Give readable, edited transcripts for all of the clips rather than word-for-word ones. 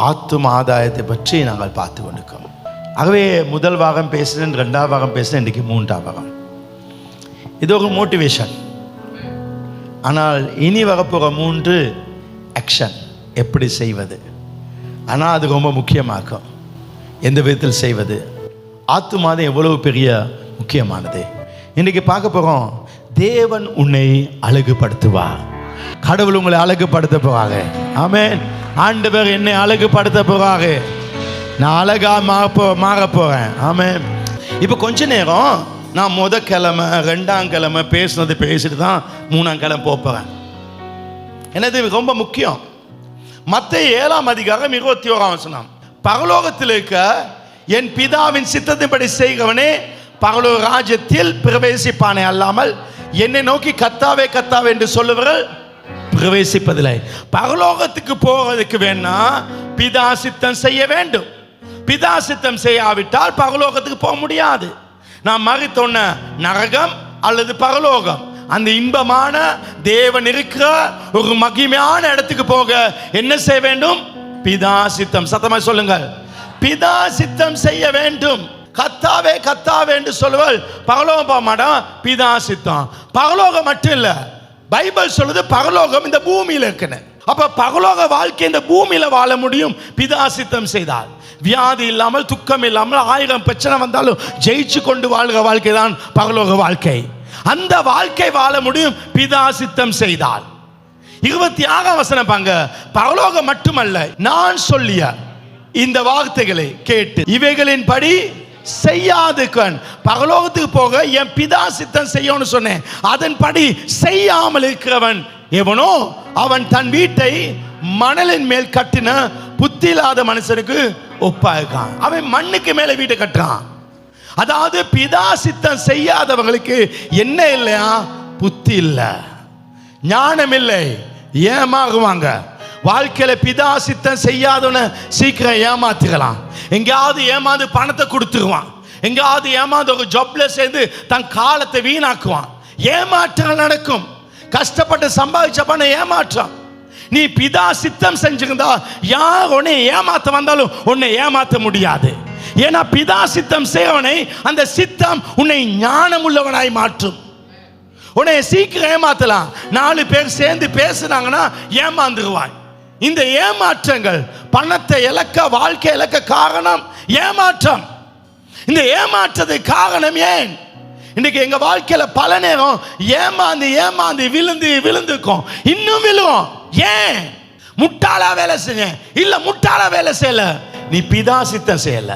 ஆத்தும ஆதாயத்தை பற்றி நாங்கள் பார்த்து கொண்டிருக்கோம். ஆகவே முதல் பாகம் பேசுகிறேன், 2ஆம் பாகம் பேசுகிறேன், இன்றைக்கு 3ஆம் பாகம். இது ஒரு மோட்டிவேஷன். ஆனால் இனி வரப்போகிற 3 ஆக்ஷன், எப்படி செய்வது. ஆனால் அது ரொம்ப முக்கியமாக்கும். எந்த விதத்தில் செய்வது, ஆத்துமாதம் எவ்வளவு பெரிய முக்கியமானது. இன்றைக்கி பார்க்க போகிறோம். தேவன் உன்னை அழகுபடுத்துவார். கடவுள் உங்களை அழகுபடுத்த போகிறாங்க. ஆமென். ஆண்டவர் என்னை அழகுபடுத்த போகிறாங்க. நான் அழகாக மாற போகிறேன். ஆமென். இப்போ கொஞ்ச நேரம் நான் முதல் கிழமை 2ஆம் கிழமை பேசுனது பேசிட்டு தான் 3ஆம் கிழமை போகிறேன். என்னது ரொம்ப முக்கியம். மத்தேயு 7ஆம் அதிகாரம் 21ஆம் வசனம், பரலோகத்தில் இருக்க என் பிதாவின் சித்தத்தின்படி செய்கிறவனே பரலோக ராஜ்யத்தில் பிரவேசிப்பானே அல்லாமல் என்னை நோக்கி கர்த்தாவே கர்த்தாவே என்று சொல்லுவர்கள் பிரவேசிப்பதில்லை. பரலோகத்துக்கு போவதற்கு வேணா பிதா சித்தம் செய்ய வேண்டும். பிதா சித்தம் செய்யாவிட்டால் பரலோகத்துக்கு போக முடியாது. நான் மறித்தொன்ன நரகம் அல்லது பரலோகம், அந்த இன்பமான தேவன் இருக்கிற ஒரு மகிமையான இடத்துக்கு போக என்ன செய்ய வேண்டும்? பிதா சித்தம். சத்தமா சொல்லுங்கள், பிதா சித்தம் செய்ய வேண்டும். கர்த்தாவே கர்த்தாவே என்று சொல்லுவல் பரலோகம் போக மாட்டான். பிதா சித்தம். பரலோகம் மட்டும் இல்ல, பைபிள் சொல்லுது பரலோகம் இந்த பூமியில் இருக்குன்னு. அப்ப பரலோக வாழ்க்கை இந்த பூமியில வாழ முடியும் பிதா சித்தம் செய்தால். வியாதி இல்லாமல், துக்கம் இல்லாமல், 1000 பிரச்சனை வந்தாலும் ஜெயிச்சு கொண்டு வாழ்கிற வாழ்க்கை தான் பரலோக வாழ்க்கை. அந்த வாழ்க்கை வாழ முடியும் பிதா சித்தம் செய்தால். 26ஆம் வசனம் பாங்க. பரலோகம் மட்டுமல்ல, நான் சொல்லிய இந்த வார்த்தைகளை கேட்டு இவைகளின் படி செய்யாதுக்கன். பரலோகத்துக்கு போக என் பிதா சித்தம் செய்யணும்னு சொன்னேன், அதன்படி செய்யாமல் இருக்கிறவன் எவனோ அவன் தன் வீட்டை மணலின் மேல் கட்டின புத்தி இல்லாத மனுஷனுக்கு ஒப்பா இருக்கான். அவன் மண்ணுக்கு மேல வீட்டை கட்டுறான். அதாவது பிதா சித்தம் செய்யாதவங்களுக்கு என்ன இல்லையா? புத்தி இல்லை, ஞானம் இல்லை, ஏமாறுவாங்க. வாழ்க்கையில பிதா சித்தம் செய்யாதவன சீக்கிரம் ஏமாத்துக்கலாம். எங்கேயாவது ஏமாந்து பணத்தை கொடுத்துருவான், எங்கேயாவது ஏமாந்து ஒரு ஜாப்ல சேர்ந்து தன் காலத்தை வீணாக்குவான். ஏமாற்றம் நடக்கும். கஷ்டப்பட்டு சம்பாதிச்ச பணம் ஏமாற்றம். நீ பிதா சித்தம் செஞ்சிருந்தா யார் உன்னை ஏமாத்த வந்தாலும் உன்னை ஏமாத்த முடியாது. ஏன்னா பிதா சித்தம் செய்வனை அந்த சித்தம் உன்னை ஞானம் உள்ளவனாய் மாற்றும். உன்னை சீக்கிரம் ஏமாத்தலாம். 4 பேர் சேர்ந்து பேசுனாங்கன்னா ஏமாந்துருவாய். இந்த ஏமாற்றங்கள் பணத்தை இழக்க, வாழ்க்கை இழக்க காரணம் ஏமாற்றம். இந்த ஏமாற்றத்துக்கு காரணம் ஏன்? இன்னைக்கு எங்க வாழ்க்கையில பல நேரம் ஏமாந்து ஏமாந்து விழுந்து விழுந்துக்கும், இன்னும் விழுவோம். ஏன்? முட்டாளா வேலை செஞ்ச இல்ல, முட்டாளா வேலை செய்யல, நீ பிதா சித்தம் செய்யல.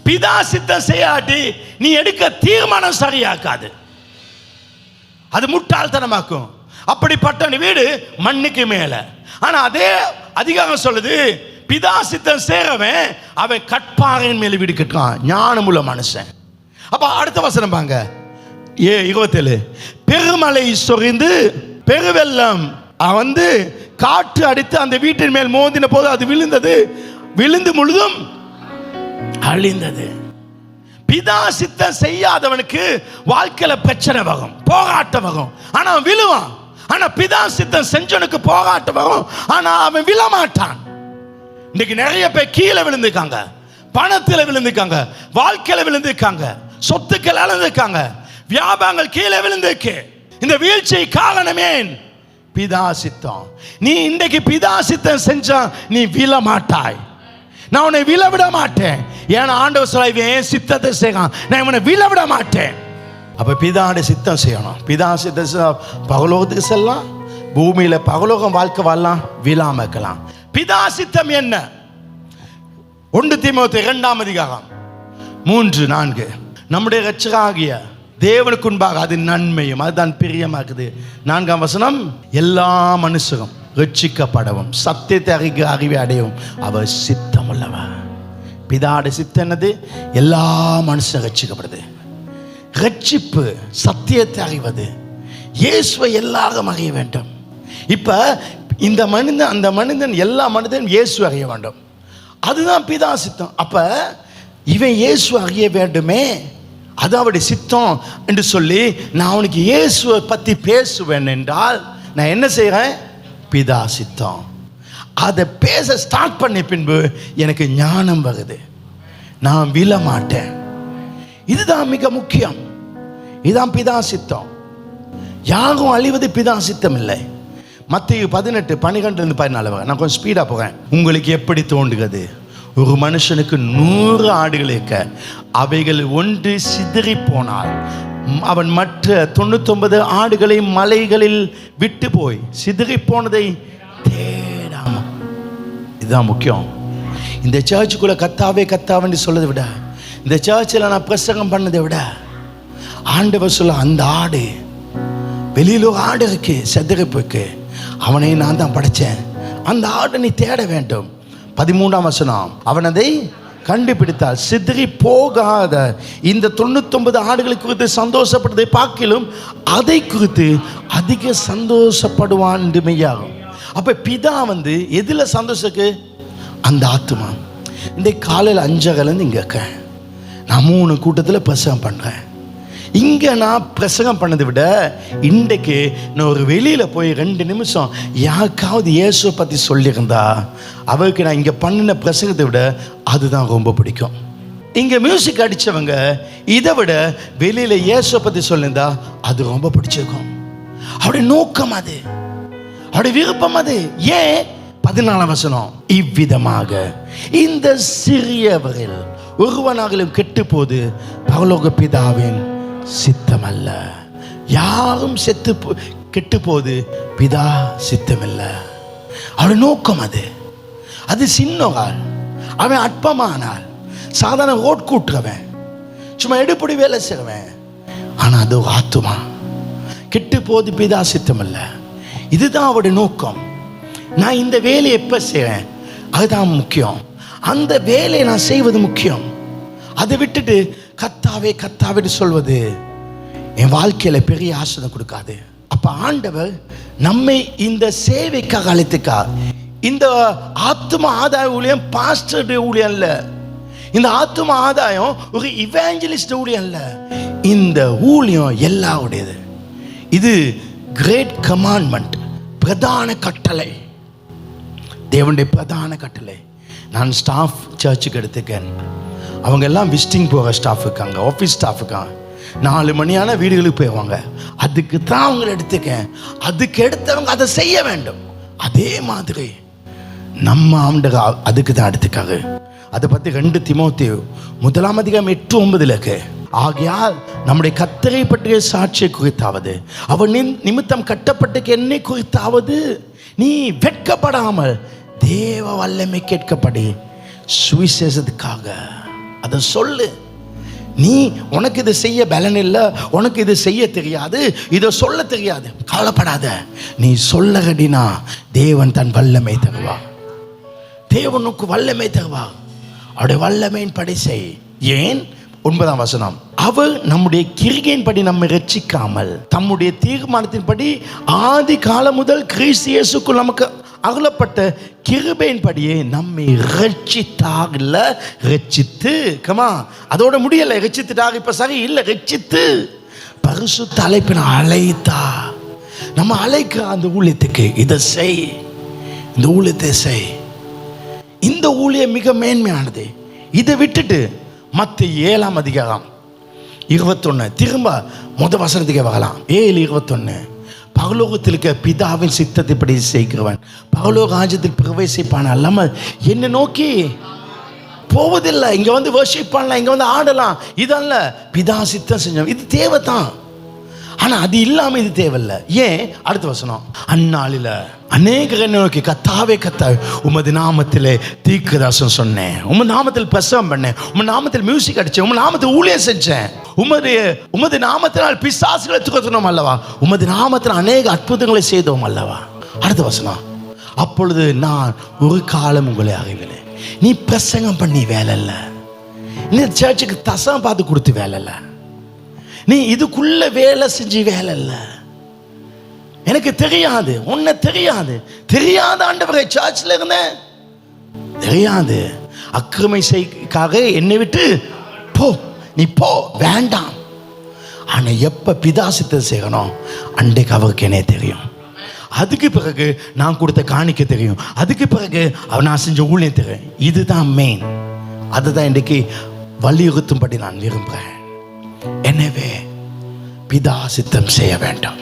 பிதா சித்தம் செய்யாட்டி நீ எடுக்க தீர்மானம் சரியாக்காது, அது முட்டாள்தனமாக்கும். அப்படிப்பட்ட வீடு மண்ணுக்கு மேல. ஆனா அதே அதிகாரம் சொல்லுது, பிதா சித்தம் செய்றவன் அவன் கற்பாறையின் மேல வீடு கட்டுறான், ஞானமுள்ள மனுஷன். அப்ப அடுத்த வசனம் பாங்க, 27. பெருமழை சொரிந்து பெருவெள்ளம் வந்து காற்று அடித்து அந்த வீட்டின் மேல் மோதின போது அது விழுந்தது, விழுந்து முழுதும் அழிந்தது. பிதா சித்தம் செய்யாதவனுக்கு வாழ்க்கையில பிரச்சனை வரும், போராட்டம் வரும், ஆனா அவன் விழுவான். ஆனா பிதா சித்தம் செஞ்சவனுக்கு போராட்டம் வரும், ஆனா அவன் விழமாட்டான். இன்னைக்கு நிறைய பேர் கீழே விழுந்துக்காங்க, பணத்தில் விழுந்துக்காங்க, வாழ்க்கையில விழுந்துக்காங்க, சொத்துக்கள் இழந்துக்காங்க, வியாபாரங்கள் கீழே விழுந்துக்கு. இந்த வீழ்ச்சி காரணமே பிதா சித்தம். நீ இன்றைக்கு பிதா சித்தம் செஞ்சா நீ விழ மாட்டாய். நான் உன்னை விழ விட மாட்டேன். ஏன்னா ஆண்டவர் சொல்ல என் சித்தத்தை செய்யலாம், நான் இவனை விழ விட மாட்டேன். அப்ப பிதாவுடைய சித்தம் செய்யணும். பிதா சித்தம் பரலோகத்துக்கு செல்லலாம், பூமியில பரலோகம் வாழ்க்கை வாழலாம், விழாம இருக்கலாம். பிதா சித்தம் என்ன? 1 தீமோத்தேயு 2ஆம் அதிகாரம் 3, 4. நம்முடைய இரட்சகராகிய தேவனுக்கு முன்பாக அது நன்மையும் அதுதான் பிரியமாக்குது. 4ஆம் வசனம், எல்லா மனுஷரும் ரட்சிக்கப்படவும் சத்தியத்தை அறிகிற அறிவை அடையவும் அவர் சித்தம் உள்ளவர். பிதாவுடைய சித்தம் என்னது? எல்லா மனுஷரும் ரட்சிக்கப்படுது. ரட்சிப்பு, சத்தியத்தை அறிவது, இயேசுவை எல்லாரும் அறிய வேண்டும். இப்ப இந்த மனிதன், அந்த மனிதன், எல்லா மனிதனும் இயேசு அறிய வேண்டும், அதுதான் பிதா சித்தம். அப்ப இவன் இயேசு அறிய வேண்டுமே, அது அவருடைய சித்தம் என்று சொல்லி நான் அவனுக்கு இயேசுவை பற்றி பேசுவேன் என்றால் நான் என்ன செய்கிறேன்? பிதா சித்தம். அதை பேச ஸ்டார்ட் பண்ண பின்பு எனக்கு ஞானம் வருது, நான் விழ மாட்டேன். இதுதான் மிக முக்கியம். இதுதான் பிதா சித்தம். யாரும் அழிவது பிதா சித்தம் இல்லை. மத்தேயு 18:12-14 நான் கொஞ்சம் ஸ்பீடாக போகிறேன். உங்களுக்கு எப்படி தோன்றுகிறது? ஒரு மனுஷனுக்கு 100 ஆடுகள் இருக்க அவைகள் ஒன்று சிதறி போனால் அவன் மற்ற 99 ஆடுகளை மலைகளில் விட்டு போய் சிதறி போனதை தேடாம. இதுதான் முக்கியம். இந்த சர்ச்சுக்குள்ள கத்தாவே கத்தாவேன்னு சொல்லதை விட, இந்த சர்ச்சில் நான் பிரசங்கம் பண்ணதை விட, ஆண்டவர் சொல்ல அந்த ஆடு வெளியில் ஒரு ஆடு இருக்கு சிதறி போய்க்கு, அவனை நான் தான் படைச்சேன், அந்த ஆடை நீ தேட வேண்டும். 13ஆம் வசனம், அவன் அதை கண்டுபிடித்தால் சிதறி போகாத இந்த 99 ஆடுகளை குறித்து சந்தோஷப்படுவதை பார்க்கிலும் அதை குறித்து அதிக சந்தோஷப்படுவான் என்று மெய்யாகும். அப்ப பிதா எதுல சந்தோஷக்கு? அந்த ஆத்மா. இந்த காலையில் 5:30 இங்க இருக்க நான் 3 கூட்டத்தில் பிரசங்கம் பண்றேன். இங்கே நான் பிரசங்கம் பண்ணதை விட இன்றைக்கு நான் ஒரு வெளியில் போய் 2 நிமிஷம் யாருக்காவது இயேசுவை பற்றி சொல்லியிருந்தா அவருக்கு நான் இங்கே பண்ணின பிரசங்கத்தை விட அதுதான் ரொம்ப பிடிக்கும். இங்கே மியூசிக் அடித்தவங்க இதை விட வெளியில் இயேசுவை பற்றி சொல்லியிருந்தா அது ரொம்ப பிடிச்சிருக்கும். அவருடைய நோக்கம் அது, அவருடைய விருப்பம் அது. ஏன்? 14ஆம் வசனம், இவ்விதமாக இந்த சிறியவரில் ஒருவனாகலும் கெட்டு போது பரலோக பிதாவின் சித்தம் அல்ல. யாரும் செத்து கெட்டு போது பிதா சித்தம் இல்லை. அவருடைய நோக்கம் அது. அது சின்னவாள், அவன் அற்பமானாள், சாதாரண ரோட் கூட்டுறவன், சும்மா எடுப்படி வேலை செய்வன். ஆனா அது ஒரு ஆத்துமா. கெட்டு போது பிதா சித்தம் இல்லை. இதுதான் அவருடைய நோக்கம். நான் இந்த வேலையை எப்ப செய்வேன் அதுதான் முக்கியம். அந்த வேலையை நான் செய்வது முக்கியம். அதை விட்டுட்டு கத்தாவே கத்தாவே சொல்வது என் வாழ்க்கையில பெரிய ஆசீர்வாதம் கொடுக்காது. அப்ப ஆண்டவர் நம்மை இந்த சேவைக்காக அழைத்துக்கா. இந்த ஆத்தும ஆதாய ஊழியம் பாஸ்டர் ஊழியம் அல்ல. இந்த ஆத்தும ஆதாயம் ஒரு இவாஞ்சலிஸ்ட் ஊழியம் அல்ல. இந்த ஊழியம் எல்லாருடையது. இது கிரேட் கமாண்ட்மெண்ட், பிரதான கட்டளை, தேவனுடைய பிரதான கட்டளை. நான் ஸ்டாஃப் சர்ச்சுக்கு எடுத்துக்கேன். அவங்க எல்லாம் விசிட்டிங் போகிற ஸ்டாஃப் இருக்காங்க, ஆஃபீஸ் ஸ்டாஃப் இருக்காங்க. 4 மணியான வீடுகளுக்கு போயிடுவாங்க. அதுக்கு தான் அவங்களை எடுத்துக்கேன். அதுக்கு எடுத்தவங்க அதை செய்ய வேண்டும். அதே மாதிரி நம்ம ஆண்டவர் அதுக்கு தான் எடுத்துக்காங்க. அதை பற்றி 2 தீமோத்தேயு 1:8-9 இருக்கு. ஆகையால் நம்முடைய கர்த்தரை பற்றிய சாட்சியை குறித்தாவது அவர் நிமித்தம் கட்டப்பட்ட என்னை குறித்தாவது நீ வெட்கப்படாமல் தேவ வல்லமை கேட்கப்படி சுவிசேஷத்துக்காக அதை சொல்லு. நீ உனக்கு இது செய்ய பலன் இல்லை, உனக்கு இது செய்ய தெரியாது, இதை சொல்ல தெரியாது, கவலைப்படாத. நீ சொல்லகடினா தேவன் தன் வல்லமை தருவா. தேவனுக்கு வல்லமை தருவா. அவருடைய வல்லமையின் படி செய். ஏன்? 9ஆம் வசனம், அவர் நம்முடைய கிரிகையின் படி நம்மை ரட்சிக்காமல் தம்முடைய தீர்மானத்தின்படி ஆதி காலம் முதல் கிறிஸ்து இயேசுக்குள் நமக்கு அருளப்பட்ட கிருபையின் படியே நம்மை ரட்சித்தார். இல்ல ரட்சித்து, கமா அதோட முடியல. ரட்சித்துட்டார் இப்ப சரி இல்லை, ரட்சித்து பரிசுத்த அழைப்பின அழைத்தா. நம்ம அழைக்கிற அந்த ஊழியத்துக்கு இதை செய், இந்த ஊழியத்தை செய். இந்த ஊழியம் மிக மேன்மையானது. இதை விட்டுட்டு மத்தேயு 7ஆம் அதிகாரம் 21 திரும்ப வசனத்துக்கே வரலாம். 7:21, பரலோகத்தில் இருக்க பிதாவின் சித்தத்தை படி செய்கிறவன் பரலோக ராஜ்யத்தில் பிரவேசிப்பான் அல்லாமல் என்னை நோக்கி போவதில்லை. இங்க வர்ஷிப் பண்ணலாம், இங்க ஆடலாம், இதல்ல. பிதா சித்தம் செஞ்சோம், இது தேவைதான். ஆனா அது இல்லாம இது தேவையில்லை. ஏன்? அடுத்த வசனம், அந்நாளில் அநேகரை நோக்கி கத்தாவே கத்தாவே உமது நாமத்திலே தீர்க்கதரிசனம் சொன்னேன், உமது நாமத்தில் பிரசவம் பண்ணேன், உமது நாமத்தில் மியூசிக் அடிச்சேன், உமது நாமத்தில் ஊழியம் செஞ்சேன், உமது நாமத்தினால் பிசாசுகளை துரத்தினோம் அல்லவா, உமது நாமத்தில் அநேக அற்புதங்களை செய்தோம் அல்லவா. அடுத்த வசனம், அப்பொழுது நான் ஒரு காலம் உங்களை அறிவில்லை. நீ பிரசங்கம் பண்ணி வேலை இல்லை, நீ சர்ச்சுக்கு தசம் பார்த்து கொடுத்து வேலை இல்லை, நீ இதுக்குள்ள வேலை செஞ்சு வேலை இல்லை. எனக்கு தெரியாது, உன்னை தெரியாத ஆண்டவரை சர்ச்சில் இருந்தேன் தெரியாது. அக்கிரமை செய்க்காக என்னை விட்டு போ, நீ போ, வேண்டாம். ஆனா எப்ப பிதாசித்தை செய்யணும் அன்றைக்கு அவருக்கு என்ன தெரியும். அதுக்கு பிறகு நான் கொடுத்த காணிக்க தெரியும், அதுக்கு பிறகு நான் செஞ்ச ஊழியம் தெரியும். இதுதான் மெயின். அதுதான் இன்றைக்கு வலியுறுத்தும்படி நான் விரும்புகிறேன். எனவே பிதா சித்தம் செய்ய வேண்டும்.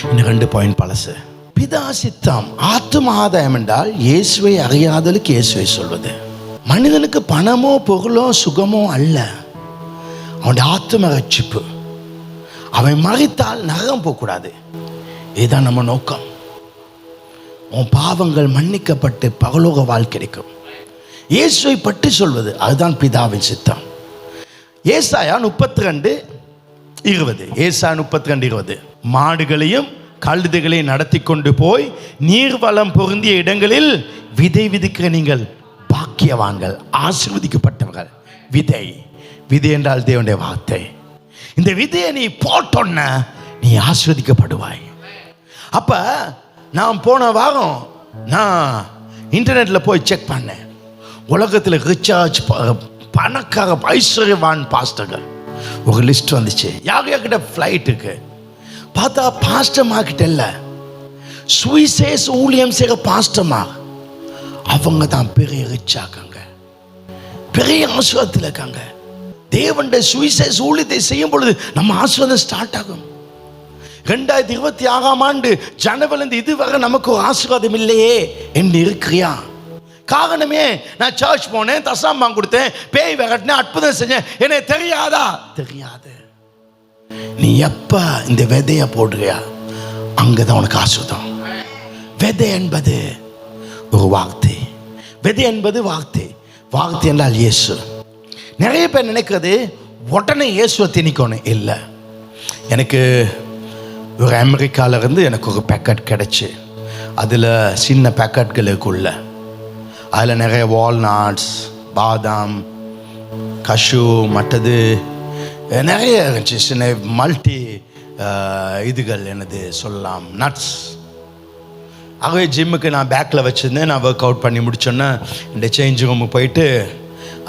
இன்னும் 2 பாயிண்ட் பழசு. பிதா சித்தம். ஆத்தும ஆதாயம் என்றால் இயேசுவை அறியாதலுக்கு இயேசுவை சொல்வது. மனிதனுக்கு பணமோ பொருளோ சுகமோ அல்ல, அவனுடைய ஆத்தும ரட்சிப்பு. அவன் மறித்தால் நரகம் போகக்கூடாது. இதுதான் நம்ம நோக்கம். உன் பாவங்கள் மன்னிக்கப்பட்டு பரலோக வாழ்க்கை கிடைக்கும். இயேசுவை பற்றி சொல்வது அதுதான் பிதாவின் சித்தம். ஏசாயா 32:20. ஏசாயா 32:20. மாடுகளையும் கழுதைகளையும் நடத்தி கொண்டு போய் நீர்வளம் பொருந்திய இடங்களில் விதை விதிக்கிற நீங்கள் பாக்கியவான்கள், ஆசீர்வதிக்கப்பட்டவர்கள். விதை, விதை என்றால் தேவனுடைய வார்த்தை. இந்த விதையை நீ போட்டோன்ன நீ ஆசீர்வதிக்கப்படுவாய். அப்ப நான் போன வாரம் நான் இன்டர்நெட்டில் போய் செக் பண்ணேன். உலகத்தில் ரிச்சார்ஜ் பணக்கார ஐஸ்வர்யவான் பாஸ்டர்கள் ஒரு லிஸ்ட் வந்துச்சு. யார் யார்கிட்ட ஃப்ளைட்டுக்கு பார்த்தா பாஸ்டர் மார்க்கிட்ட இல்லை, சுவிசேஷ ஊழியம் செய்கிற பாஸ்டர் மார்க். அவங்க தான் பெரிய ரிச்சாக்காங்க, பெரிய ஆசீர்வாதத்தில் இருக்காங்க. தேவனுடைய சுவிசேஷ ஊழியத்தை செய்யும் பொழுது நம்ம ஆசீர்வாதம் ஸ்டார்ட் ஆகும். 2026ஆம் ஆண்டு ஜனவரிலிருந்து இதுவரை நமக்கு ஒரு ஆசீர்வாதம் இல்லையே என்று இருக்கிறியா? காரணமே, நான் சர்ச் போனேன், தசாம்பாங்க கொடுத்தேன், பேய் விரட்டினேன், அற்புதம் செஞ்சேன், எனக்கு தெரியாதா? தெரியாது. நீ எப்ப இந்த விதைய போடுறியா அங்கதான் உனக்கு ஆசீர்வாதம். விதை என்பது ஒரு வார்த்தை. விதை என்பது வார்த்தை. வார்த்தை என்றால் இயேசு. நிறைய பேர் நினைக்கிறது உடனே இயேசுவை திணிக்கணும். இல்லை, எனக்கு ஒரு அமெரிக்காவிலேருந்து எனக்கு ஒரு பேக்கெட் கிடச்சி, அதில் சின்ன பேக்கெட்களுக்குள்ள அதில் நிறைய வால்நட்ஸ், பாதாம், கஷு, மற்றது நிறைய இருந்துச்சு. சின்ன மல்டி இதுகள் என்னது சொல்லலாம், நட்ஸ். ஆகவே ஜிம்முக்கு நான் பேக்கில் வச்சுருந்தேன். நான் ஒர்க் அவுட் பண்ணி முடிச்சோன்னே இந்த சேஞ்ச் ரூமுக்கு போயிட்டு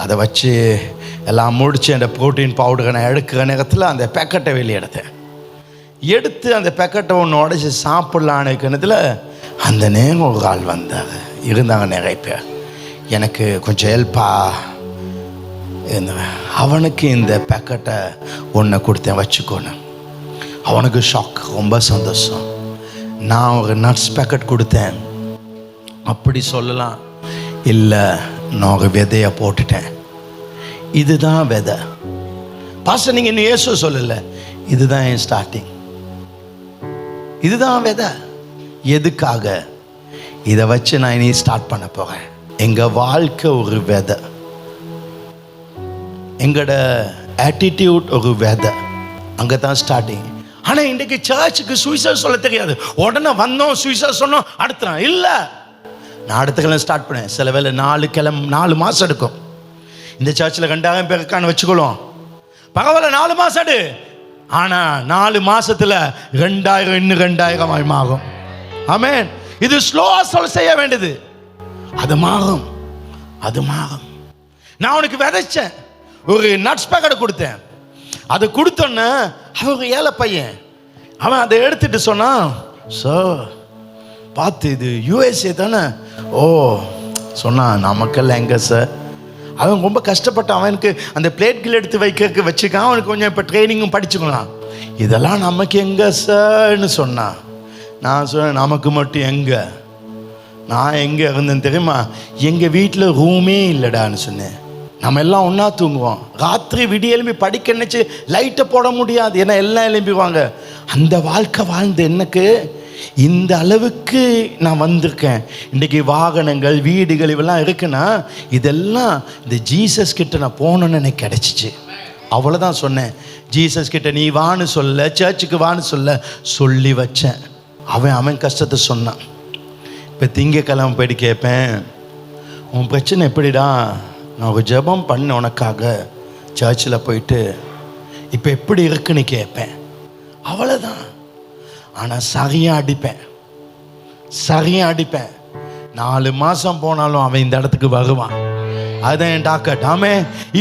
அதை வச்சு எல்லாம் முடித்து அந்த ப்ரோட்டீன் பவுடரை நான் எடுக்கிற நேரத்தில் அந்த பேக்கெட்டை வெளியே எடுத்து அந்த பேக்கெட்டை ஒன்று உடச்சி சாப்பிட்லான்னு இருக்கிறதுல அந்த நேரம் ஒரு ஆள் வந்தாங்க, இருந்தாங்க நிறைய பேர். எனக்கு கொஞ்சம் ஹெல்ப்பாக அவனுக்கு இந்த பேக்கெட்டை ஒன்று கொடுத்தேன், வச்சுக்கோன்னு. அவனுக்கு ஷாக், ரொம்ப சந்தோஷம். நான் ஒரு நட்ஸ் பேக்கெட் கொடுத்தேன். அப்படி சொல்லலாம். இல்லை, நான் ஒரு விதையை போட்டுட்டேன். இதுதான் விதை. பாஸ்டர் நீங்கள் இன்னும் இயேசு சொல்லலை. இதுதான் என் ஸ்டார்டிங். இதுதான் விதை. எதுக்காக? இதை வச்சு நான் இனி ஸ்டார்ட் பண்ண போகிறேன். எங்கள் வாழ்க்கை ஒரு விதை, எங்களோட ஆட்டிடியூட் ஒரு விதை. அங்கே தான் ஸ்டார்டிங். ஆனால் இன்றைக்கு சர்ச்சுக்கு சுவிசேஷம் சொல்ல தெரியாது. உடனே வந்தோம், சுவிசேஷம் சொன்னோம், அடுத்த நாள் இல்லை. நான் அடுத்த கிழமை ஸ்டார்ட் பண்ணேன். சில வேலை 4 மாதம் எடுக்கும். இந்த சர்ச்சில் 2000 பேர் இருக்கான்னு வச்சுக்கொள்ளும், பரவாயில்ல, 4 மாதம் எடு. ஆனால் 4 மாதத்தில் 2000 இன்னும் 2000 ஆகும். ஆமென். இது ஸ்லோவாக சொல்ல செய்ய வேண்டியது. அது மாறும், அது மாறும். நான் உனக்கு விதைச்சேன், ஒரு நட்ஸ் பேக்கெட் கொடுத்தேன். அதை கொடுத்தோன்னே அவன் ஒரு ஏழை பையன், அவன் அதை எடுத்துட்டு சொன்னான், சார் பார்த்து இது USA தானே? ஓ சொன்னான், நமக்கெல்லாம் எங்கே சார்? அவன் ரொம்ப கஷ்டப்பட்டான். அவனுக்கு அந்த பிளேட்கள் எடுத்து வைக்கிறதுக்கு வச்சுக்கான். அவனுக்கு கொஞ்சம் இப்போ ட்ரைனிங்கும் படிச்சுக்கலாம். இதெல்லாம் நமக்கு எங்கே சார்ன்னு சொன்னான். நான் சொன்னேன், நமக்கு மட்டும் எங்கே? நான் எங்கே இருந்தேன்னு தெரியுமா? எங்கள் வீட்டில் ரூமே இல்லைடான்னு சொன்னேன். நம்ம எல்லாம் ஒன்றா தூங்குவோம். ராத்திரி விடிய எழும்பி படிக்க நினச்சி லைட்டை போட முடியாது, ஏன்னா எல்லாம் எழும்பிடுவாங்க. அந்த வாழ்க்கை வாழ்ந்து எனக்கு இந்த அளவுக்கு நான் வந்திருக்கேன். இன்றைக்கி வாகனங்கள், வீடுகள் இவெல்லாம் இருக்குன்னா இதெல்லாம் இந்த ஜீசஸ் கிட்ட நான் போகணுன்னு எனக்கு கிடச்சிச்சு. அவ்வளோதான் சொன்னேன். ஜீசஸ் கிட்ட நீ வான்னு சொல்ல, சர்ச்சுக்கு வான்னு சொல்ல சொல்லி வச்சேன். அவன் கஷ்டத்தை சொன்னான். இப்போ திங்கக்கிழமை போயிட்டு கேட்பேன், உன் பிரச்சனை எப்படிடா? நான் ஒரு ஜெபம் பண்ண உனக்காக சர்ச்சில் போயிட்டு இப்போ எப்படி இருக்குன்னு கேட்பேன். அவ்வளோதான். ஆனால் சரியாக அடிப்பேன். 4 மாதம் போனாலும் அவன் இந்த இடத்துக்கு வருவான். அதுதான் என் டாக்கெட். ஆமே.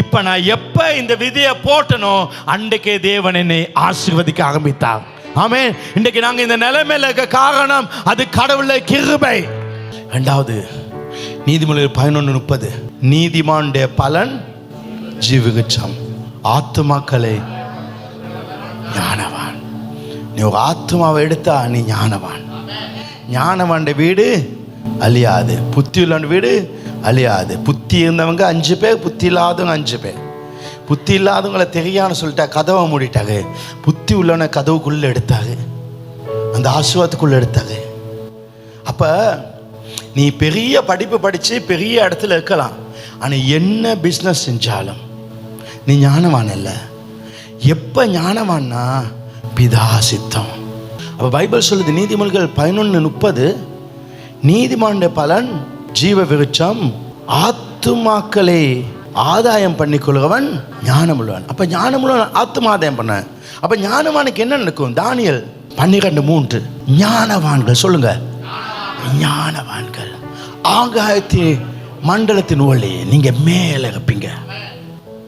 இப்போ நான் எப்போ இந்த விதையை போட்டனோ அன்றைக்கே தேவன் என்னை ஆசீர்வதிக்க ஆரம்பித்தார். ஆமென். இன்றைக்கு நாங்க இந்த நிலைமையில இருக்க காரணம் அது கடவுளுடைய கிருபை. இரண்டாவது நீதிமொழிகள் 11:30, நீதிமானுடைய பலன் ஜீவவிருட்சம், ஆத்துமாக்களை ஞானவான். நீ ஒரு ஆத்மாவை எடுத்தா நீ ஞானவான். ஞானவான் வீடு அழியாது, புத்தி உள்ள வீடு அழியாது. புத்தி இருந்தவங்க 5 பேர், புத்தி இல்லாதவங்க 5 பேர். புத்தி இல்லாதவங்களை தெரியான்னு சொல்லிட்டா கதவை மூடிட்டாங்க. புத்தி உள்ளவனை கதவுக்குள்ளே எடுத்தாங்க, அந்த ஆசுவாத்துக்குள்ளே எடுத்தாங்க. அப்போ நீ பெரிய படிப்பு படித்து பெரிய இடத்துல இருக்கலாம், ஆனால் என்ன பிஸ்னஸ் செஞ்சாலும் நீ ஞானவான் இல்லை. எப்போ ஞானவான்னா பிதா சித்தம். அப்போ பைபிள் சொல்லுது நீதிமொழிகள் 11:30, நீதிமானுடைய பலன் ஜீவ விருட்சம், ஆத்துமாக்களை ஆதாயம் பண்ணிக்கொள்கிறவன் ஞானம் உள்ளவன். அப்போ ஞானம் உள்ளவன் ஆத்துமா ஆதாயம் பண்ண. அப்போ ஞானவானுக்கு என்ன நடக்கும்? தானியேல் 12:3, ஞானவான்கள் சொல்லுங்க, ஞானவான்கள் ஆகாயத்தின் மண்டலத்தின் ஒளி. நீங்க மேலே இருப்பீங்க.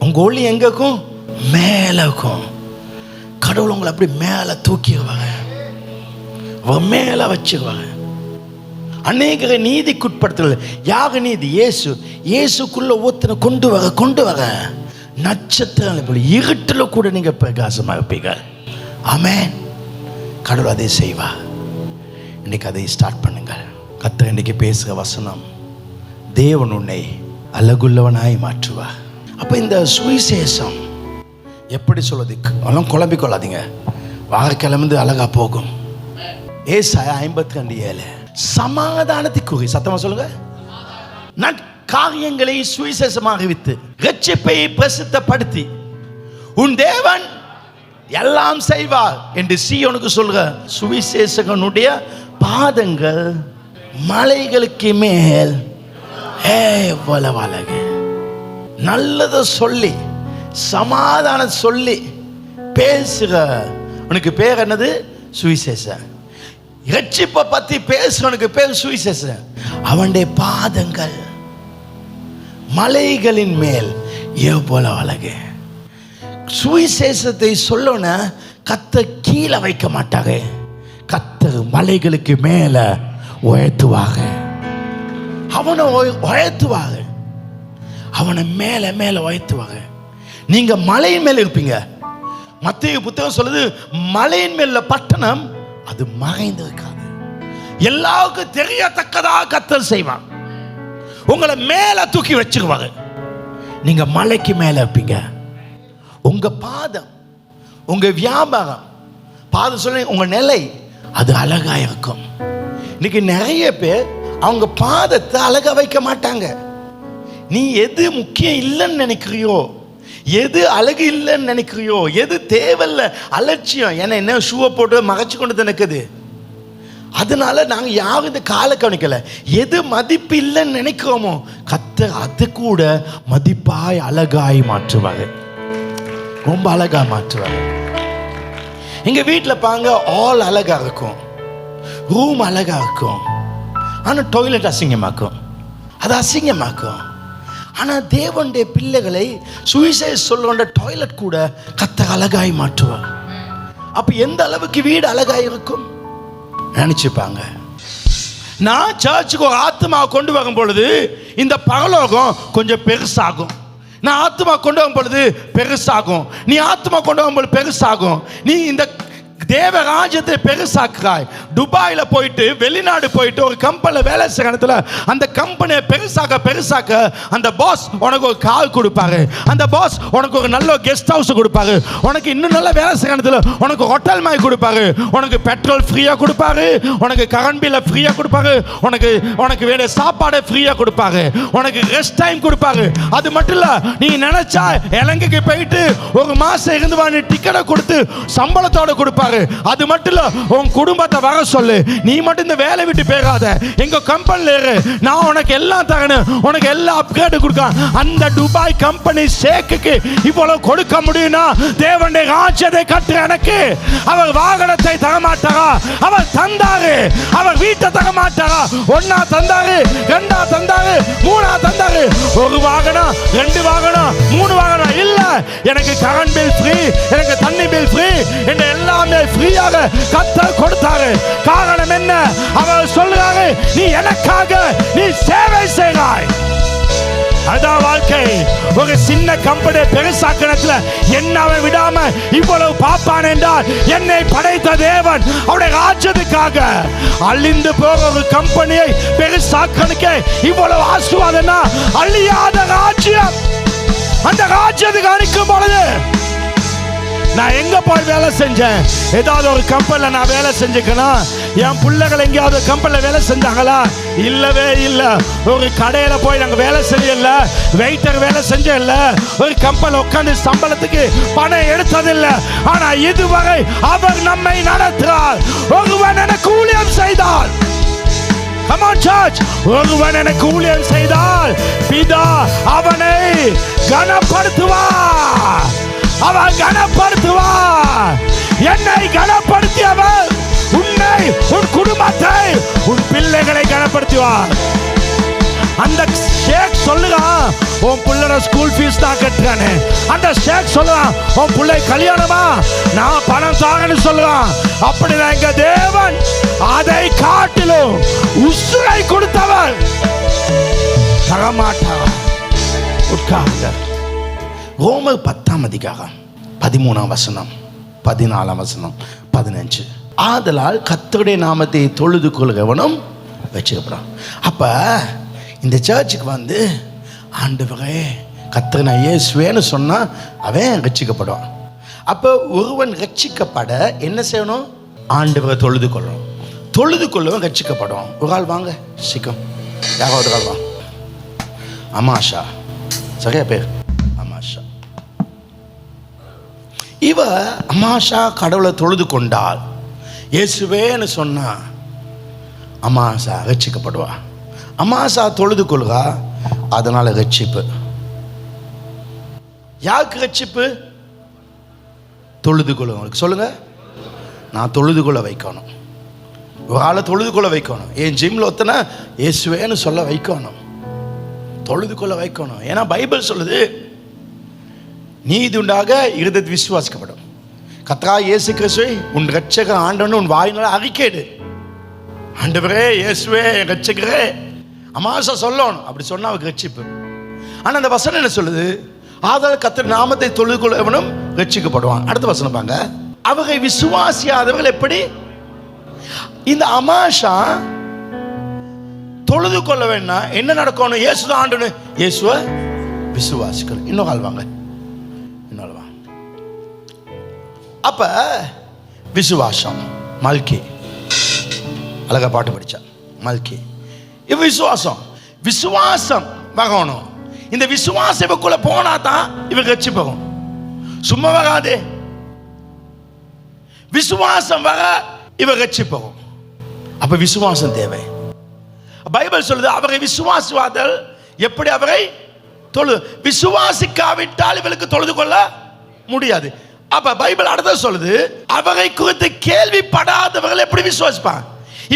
உங்க ஒளி எங்க இருக்கும்? மேலே இருக்கும். கடவுள் உங்களை அப்படி மேலே தூக்கிடுவாங்க, மேலே வச்சுக்குவாங்க. அநேக நீதிக்குட்படுத்தல். யாக நீதி இயேசு, இயேசுக்குள்ள ஒருத்தனை கொண்டு வர நட்சத்திரம் போல இருட்டில் கூட நீங்க பிரகாசமாக இருப்பீங்க. ஆமென். கடவுள் அதை செய்வார். இன்னைக்கு அதை ஸ்டார்ட் பண்ணுங்கள். கர்த்தர் இன்னைக்கு பேசுகிற வசனம், தேவன் உன்னை அழகுள்ளவனாய் மாற்றுவார். அப்போ இந்த சுவிசேஷம் எப்படி சொல்லுது? எல்லாம் குழம்பிக்கொள்ளாதீங்க, வாரக்கிழமை அழகா போகும். ஏசாயா 52:7, சமாதானத்துக்குரிய சத்தமா சொல்லுங்க, நற்காரியங்களை சுவிசேஷமாக அறிவித்து ரட்சிப்பை பிரசித்தப்படுத்தி உன் தேவன் எல்லாம் செய்வார் என்று சீயோனுக்கு சொல்ற சுவிசேஷகனுடைய பாதங்கள் மலைகளுக்கு மேல் எவ்வளவு அழகு. நல்லதை சொல்லி சமாதானம் சொல்லி பேசுற உனக்கு பேர் என்னது? சுவிசேஷம். ரட்சிப்பை பத்தி பேசுறவனுக்கு பேர் சுவிசேஷம். அவனுடைய பாதங்கள் மலைகளின் மேல் எவ்வளவு அழகு. சுவிசேஷத்தை சொல்லன கர்த்தர் கீழே வைக்க மாட்டாங்க, கர்த்தர் மலைகளுக்கு மேல உயர்த்துவாங்க. அவனை உயர்த்துவாங்க, அவனை மேல மேல உயர்த்துவாங்க. நீங்க மலையின் மேல இருப்பீங்க. மத்தேயு புத்தகம் சொல்லுது, மலையின் மேல பட்டணம் அது மறைந்து இருக்காது, எல்லாருக்கும் தெரியத்தக்கதா கர்த்தர் செய்வான். உங்களை மேல தூக்கி வச்சுக்குவாங்க. நீங்க மலைக்கு மேல இருப்பீங்க. உங்க பாதம், உங்க வியாபாரம், பாதம் சொல்ல உங்க நிலை அது அழகா இருக்கும். இன்னைக்கு நிறைய பேர் அவங்க பாதத்தை அழகா வைக்க மாட்டாங்க. நீ எது முக்கியம் இல்லைன்னு நினைக்கிறியோ, எது அழகு இல்லைன்னு நினைக்கிறியோ, எது தேவையில்ல அலட்சியம், ஏன்னா என்ன ஷூவை போட்டு மறைச்சு கொண்டு நினைக்குது. அதனால நாங்கள் யாரும் இந்த காலை கவனிக்கல. எது மதிப்பு இல்லைன்னு நினைக்கிறோமோ கர்த்தர் அது கூட மதிப்பாய் அழகாய் மாற்றுவாங்க, ரொம்ப அழகா மாற்றுவாங்க. எங்க வீட்டில் பாங்க ஆல் அழகா இருக்கும், ரூம் அழகா இருக்கும், ஆனால் டாய்லெட் அசிங்கமாக்கும், அது அசிங்கமாக்கும். ஆனால் தேவனுடைய பிள்ளைகளை சுவிசேஷம் சொல்லுற டாய்லெட் கூட கர்த்தர் அழகாய் மாற்றுவார். அப்ப எந்த அளவுக்கு வீடு அழகாய் இருக்கும் நினைச்சுப்பாங்க. நான் சர்ச்சுக்கு ஒரு ஆத்மா கொண்டு வரும் பொழுது இந்த பரலோகம் கொஞ்சம் பெருசாகும். நான் ஆத்மா கொண்டு வரும் பொழுது பெருசாகும், நீ ஆத்மா கொண்டு வரும் பொழுது பெருசாகும். நீ இந்த தேவ ராஜ்யத்தை பெருசாக்குறாய். துபாயில் போயிட்டு வெளிநாடு போயிட்டு ஒரு கம்பெனியில் வேலை செய்கிற இடத்துல அந்த கம்பெனியை பெருசாக்க பெருசாக்க அந்த பாஸ் உனக்கு ஒரு கார் கொடுப்பாரு, அந்த பாஸ் உனக்கு ஒரு நல்ல கெஸ்ட் ஹவுஸ் கொடுப்பாரு, உனக்கு இன்னும் நல்ல வேலை செய்கிற இடத்துல உனக்கு ஹோட்டல் மாதிரி கொடுப்பாரு, உனக்கு பெட்ரோல் ஃப்ரீயாக கொடுப்பாரு, உனக்கு கரண்ட் பில்லை ஃப்ரீயாக கொடுப்பாரு, உனக்கு வேண்டிய சாப்பாடை ஃப்ரீயாக கொடுப்பாரு, உனக்கு ரெஸ்ட் டைம் கொடுப்பாரு. அது மட்டும் இல்லை, நீ நினைச்சா இலங்கைக்கு போயிட்டு ஒரு மாசம் இருந்து வாங்கி டிக்கெட்டை கொடுத்து சம்பளத்தோட கொடுப்பாரு. அது மட்டும் இல்ல, உன் குடும்பத்தை வர சொல்லு, நீ மட்டும் இந்த வேலை விட்டு போகாத, எங்க கம்பெனில இரு, நான் உனக்கு எல்லாம் தரணும், உனக்கு எல்லா அப்கிரேட் கொடுக்க. அந்த துபாய் கம்பெனி ஷேக்குக்கு இவ்வளவு கொடுக்க முடியும்னா தேவனுடைய ராஜ்யத்தை கட்டு. எனக்கு அவர் வாகனத்தை தர மாட்டாரா? அவர் தந்தாரு. அவர் வீட்டை தர மாட்டாரா? ஒன்னா தந்தாரு, ரெண்டா தந்தாரு, மூணா தந்தாரு. ஒரு வாகனம், 2 வாகனம், 3 வாகனம் இல்ல. எனக்கு கரண்ட் பில் ஃப்ரீ, எனக்கு தண்ணி பில் ஃப்ரீ, என்ன எல்லாமே ஃப்ரீயாக கர்த்தர் கொடுத்தாரு. காரணம் என்ன? அவர் சொல்றாரு, நீ எனக்காக நீ சேவை செய்கிறாய். அதான் வாழ்க்கை. ஒரு சின்ன கம்பெனி பெருசாக்கணத்துல என்னை விடாம இவ்வளவு பார்ப்பான் என்றால், என்னை படைத்த தேவன் அவருடைய ராஜ்யத்துக்காக அழிந்து போற ஒரு கம்பெனியை பெருசாக்கணுக்க இவ்வளவு ஆசீர்வாதம்னா, அழியாத ராஜ்யம். அந்த ராஜ்யத்துக்கு அனுக்கும் பொழுது நான் எங்க போய் வேலை செஞ்சேன்? ஏதாவது ஒரு கம்பெனில நான் வேலை செஞ்சுக்கணும். என் பிள்ளைகள் எங்கேயாவது கம்பெனில வேலை செஞ்சாங்களா? இல்லவே இல்லை. ஒரு கடையில போய் நாங்க வேலை செய்யல, வெயிட்டர் வேலை செஞ்சல, ஒரு கம்பெனில உட்கார்ந்து சம்பளத்துக்கு பணம் எடுத்ததில்லை. ஆனா இதுவரை அவர் நம்மை நடத்துகிறார். ஒருவன் எனக்கு ஊழியம் செய்தால், come on church, ஒருவன் எனக்கு ஊழியம் செய்தால் பிதா அவனை கனப்படுத்துவார். அவன் கனப்படுத்துவார். என்னை கனப்படுத்தியவர் உன்னை, உன் குடும்பத்தை, உன் பிள்ளைகளை கனப்படுத்துவார். அந்த ஷேக் சொல்லுறான், உன் பிள்ளை ஸ்கூல் ஃபீஸ் தான் கட்டுறானே. அந்த ஷேக் சொல்லுறான், உன் பிள்ளை கல்யாணமா நான் பணம் தாங்கன்னு சொல்லுறான். அப்படிதான் எங்க தேவன் அதை காட்டிலும் உசுரை கொடுத்தவர் தரமாட்டார். உட்கார்ந்த ரோமர் 10ஆம் அதிகாரம் 13ஆம் வசனம், 14ஆம் வசனம், 15. ஆதலால் கர்த்தருடைய நாமத்தை தொழுது கொள்கிறவனும் வச்சுக்கப்படுறான். அப்ப இந்த சர்ச்சுக்கு வந்து ஆண்டவரே கர்த்தர் நான் இயேசுவேன்னு சொன்னா அவன் ரட்சிக்கப்படுவான். அப்போ ஒருவன் ரட்சிக்கப்பட என்ன செய்யணும்? ஆண்டவரை தொழுது கொள்ளணும். தொழுது கொள்ளவன் ரட்சிக்கப்படுவான். ஒரு ஆள் வாங்க சிக்கம், யாராவது ஒரு ஆள் வாங்க. அமாஷா, சரியா பேர் அமாஷா. இவ அமாஷா கடவுளை தொழுது கொண்டால், இயேசுவேன்னு சொன்னா அமாசா ரட்சிக்கப்படுவா. அமாசா தொழுது கொள்கா, அதனால ரட்சிப்பு. யாருக்கு ரட்சிப்பு? தொழுது கொள்ளுங்க. சொல்லுங்க, நான் தொழுது கொள்ள வைக்கணும். ஒரு ஆளை தொழுது கொள்ள வைக்கணும். என் ஜிம்ல ஒத்தனை இயேசுவேன்னு சொல்ல வைக்கணும், தொழுது கொள்ள வைக்கணும். ஏன்னா பைபிள் சொல்லுது, நீதி உண்டாக இருதயத்தில் விசுவாசிக்கப்படும். கர்த்தராகிய இயேசு கிறிஸ்துவை உன் இரட்சகர் ஆண்டவன் உன் வாயினால அறிக்கையிடு. ஆண்டவரே இயேசுவே இரட்சகரே அமாசா சொல்லணும். அப்படி சொன்னா அவருக்கு ரட்சிப்பு. ஆனா அந்த வசனம் என்ன சொல்லுது? ஆதலால் கர்த்தர் நாமத்தை தொழுது கொள்ளவனும் ரட்சிக்கப்படுவான். அடுத்த வசனம் பாங்க, அவரை விசுவாசியாதவர்கள் எப்படி? இந்த அமாசா தொழுது கொள்ள வேண்டாம். என்ன நடக்கணும்? இயேசுதான் ஆண்டவனு, இயேசுவை விசுவாசிக்கணும். இன்னொரு ஆள் வாங்க, இன்னொரு வாங்க. அப்ப விசுவாசம், மல்கி அழகா பாட்டு படிச்சா மல்கி. இவ விசுவாசம், விசுவாசம் வரணும். இந்த விசுவாசம் இவக்குள்ள போனா தான் இவ ரட்சிப்போம். சும்மா வராதே, விசுவாசம் வர இவ ரட்சிப்போம். அப்ப விசுவாசம் தேவை. பைபிள் சொல்லுது, அவரை விசுவாசுவாதல் எப்படி? அவரை தொழு விசுவாசிக்காவிட்டால் இவளுக்கு தொழுது கொள்ள முடியாது. அப்ப பைபிள் அடுத்த சொல்லுது, அவரை குறித்து கேள்விப்படாதவர்கள் எப்படி விசுவாசிப்பாங்க?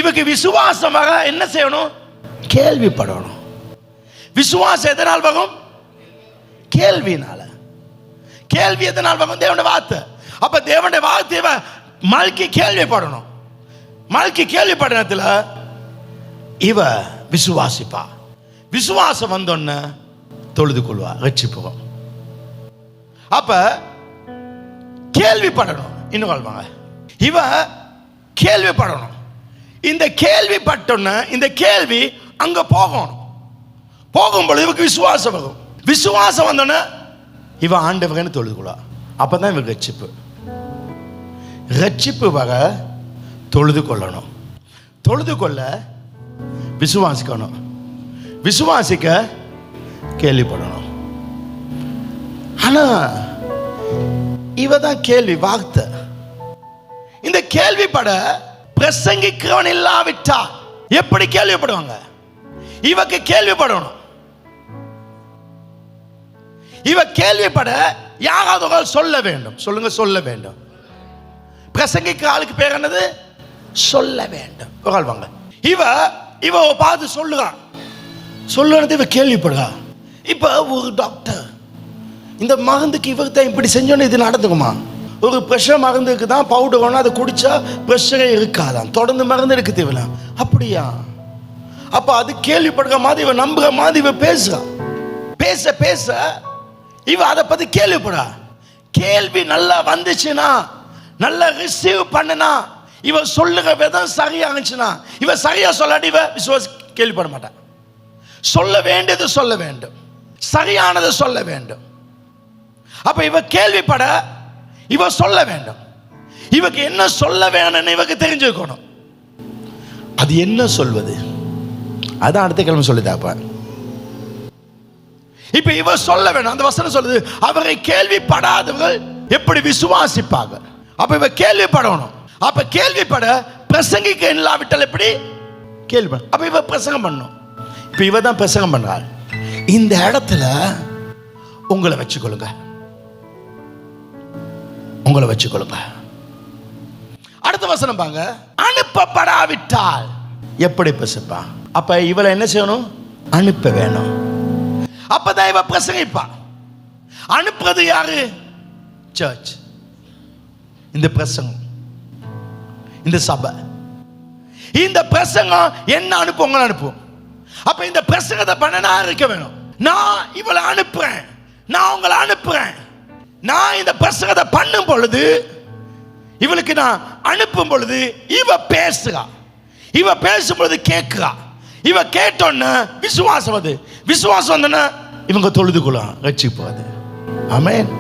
இவருக்கு விசுவாசம் வர என்ன செய்யணும்? கேள்விப்படணும். விசுவாசம் எதனால் வரும்? கேள்வினால. கேள்வி எதனால் வரும்? தேவனுடைய வார்த்தை. அப்ப தேவனுடைய வார்த்தையை மல்கி கேள்விப்படணும். மல்கி கேள்விப்படனத்துல இவ விசுவாசிப்பா. விசுவாசம் வந்தோன்னு தொழுது கொள்வா, ரட்சிப்போம். அப்ப கேள்விப்படணும். இன்னும் வாழ்வாங்க, இவ கேள்விப்படணும். இந்த கேள்விப்பட்டோன்னு இந்த கேள்வி அங்க போகணும். போகும்போது இவருக்கு விசுவாசம் வரும். விசுவாசம் வந்தோன்னு இவ ஆண்டவர்னு தொழுது கொள்வா. அப்பதான் இவருக்கு ரட்சிப்பு. ரட்சிப்பு வர தொழுது கொள்ளணும். தொழுது கொள்ள விசுவாசிக்கணும். விசுவாசிக்க கேள்விப்படணும். ஆனா இவதான் கேள்வி வார்த்தை. இந்த கேள்விப்பட பிரசங்கிக்கிறவன் இல்லாவிட்டா எப்படி கேள்விப்படுவாங்க? இவக்கு கேள்விப்படணும். இவ கேள்விப்பட யாராவது சொல்ல வேண்டும். சொல்லுங்க, சொல்ல வேண்டும். பிரசங்கிக்கிற ஆளுக்கு பேர் என்னது? சொல்ல வேண்டும். வாங்க, இவ பார்த்து சொல்லுறான். சொல்லுறது இவ கேள்விப்படுறா. இப்ப ஒரு டாக்டர் இந்த மருந்துக்கு இவருக்கு தான் இப்படி செஞ்சோன்னு இது நடந்துக்குமா? ஒரு ப்ரெஷர் மருந்துக்கு தான் பவுடர் ஒன்று, அதை குடித்தா ப்ரெஷரே இருக்காதான், தொடர்ந்து மருந்து எடுக்க தேவையில்ல. அப்படியா? அப்போ அது கேள்விப்படுற மாதிரி இவன் நம்புகிற மாதிரி இவன் பேசுகிறான். பேச பேச இவன் அதை பற்றி கேள்விப்படா. கேள்வி நல்லா வந்துச்சுன்னா, நல்லா ரிசீவ் பண்ணுனா, இவன் சொல்லுற விதம் சரியா இருந்துச்சுன்னா, இவன் சரியா சொல்லாட்டி இவன் விசுவாசி கேள்விப்பட மாட்டான். சொல்ல வேண்டியது சொல்ல வேண்டும், சரியானது சொல்ல வேண்டும். அப்ப இவ கேள்விப்பட இவ சொல்ல வேண்டும். இவக்கு என்ன சொல்ல வேணும்னு இவக்கு தெரிஞ்சுக்கணும். அது என்ன சொல்வது, அதான் அடுத்த கிழமை சொல்லிதாப்ப. இப்ப இவ சொல்ல வேணும். அந்த வசனம் சொல்லுது, அவரை கேள்விப்படாதவர்கள் எப்படி விசுவாசிப்பாங்க? அப்ப இவ கேள்விப்படணும். அப்ப கேள்விப்பட பிரசங்கிக்க இல்லாவிட்டால் எப்படி கேள்விப்பட? அப்ப இவ பிரசங்கம் பண்ணும். இப்ப இவ தான் பிரசங்கம் பண்றாள். இந்த இடத்துல உங்களை வச்சுக்கொள்ளுங்க, உங்களை வச்சுக்கொள்ளுங்க. அடுத்த வசனம் பாங்க, அனுப்பப்படாவிட்டால் எப்படி பிரசப்பா? அப்ப இவளை என்ன செய்யணும்? அனுப்ப வேணும். அப்பதான் இவ பிரசங்கிப்பா. அனுப்புறது யாரு? சர்ச். இந்த பிரசங்கம், இந்த சபை, இந்த பிரசங்கம் என்ன அனுப்பும்? உங்களை அனுப்பும். அப்ப இந்த பிரசங்கத்தை பண்ண நான் இருக்க வேணும். நான் இவளை அனுப்புறேன், நான் உங்களை அனுப்புறேன். நான் இந்த பிரசங்கத்தை பண்ணும் பொழுது, இவளுக்கு நான் அனுப்பும் பொழுது இவ பேசுறா. இவ பேசும் பொழுது கேட்கிறா. இவ கேட்டோன்னு விசுவாசம் வந்து, விசுவாசம் வந்தோன்னா இவங்க தொழுது கொள்ளும், ரட்சிப்பது. ஆமென்.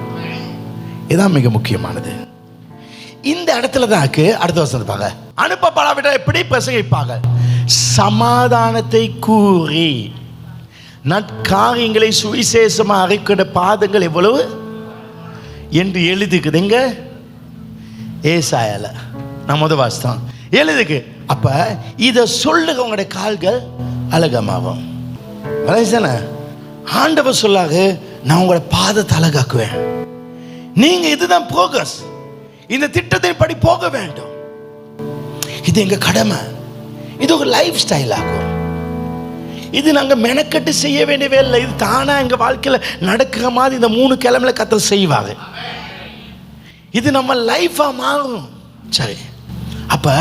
இதான் மிக முக்கியமானது. இந்த இடத்துல தான் அடுத்த வசனம் பாங்க, அனுப்பப்படாவிட்டால் எப்படி பிரசங்கிப்பாங்க? சமாதானத்தை கூறி நற்காரியங்களை சுவிசேஷமாக அறிக்கிற பாதங்கள் எவ்வளவு என்று எழுதிக்குது. எங்க? ஏசாயால நான் முதல் வாசித்தோம் எழுதுக்கு. அப்ப இதை சொல்லுங்க, உங்களுடைய கால்கள் அழகமாகும். ஆண்டவர் சொல்லாக, நான் உங்களோட பாதத்தை அழகாக்குவேன். நீங்க இதுதான் ப்ரோக்ரஸ். இந்த திட்டத்தின் படி போக வேண்டும். இது எங்க கடமை. இது ஒரு லைஃப் ஸ்டைல் ஆகும். இது நாங்கள் மெனக்கட்டு செய்ய வேண்டியவே இல்லை. இது தானா எங்கள் வாழ்க்கையில் நடக்கிற மாதிரி இந்த 3 கிழமையில கர்த்தர் செய்வாங்க. இது நம்ம லைஃபாக மாறும். சரி, அப்போ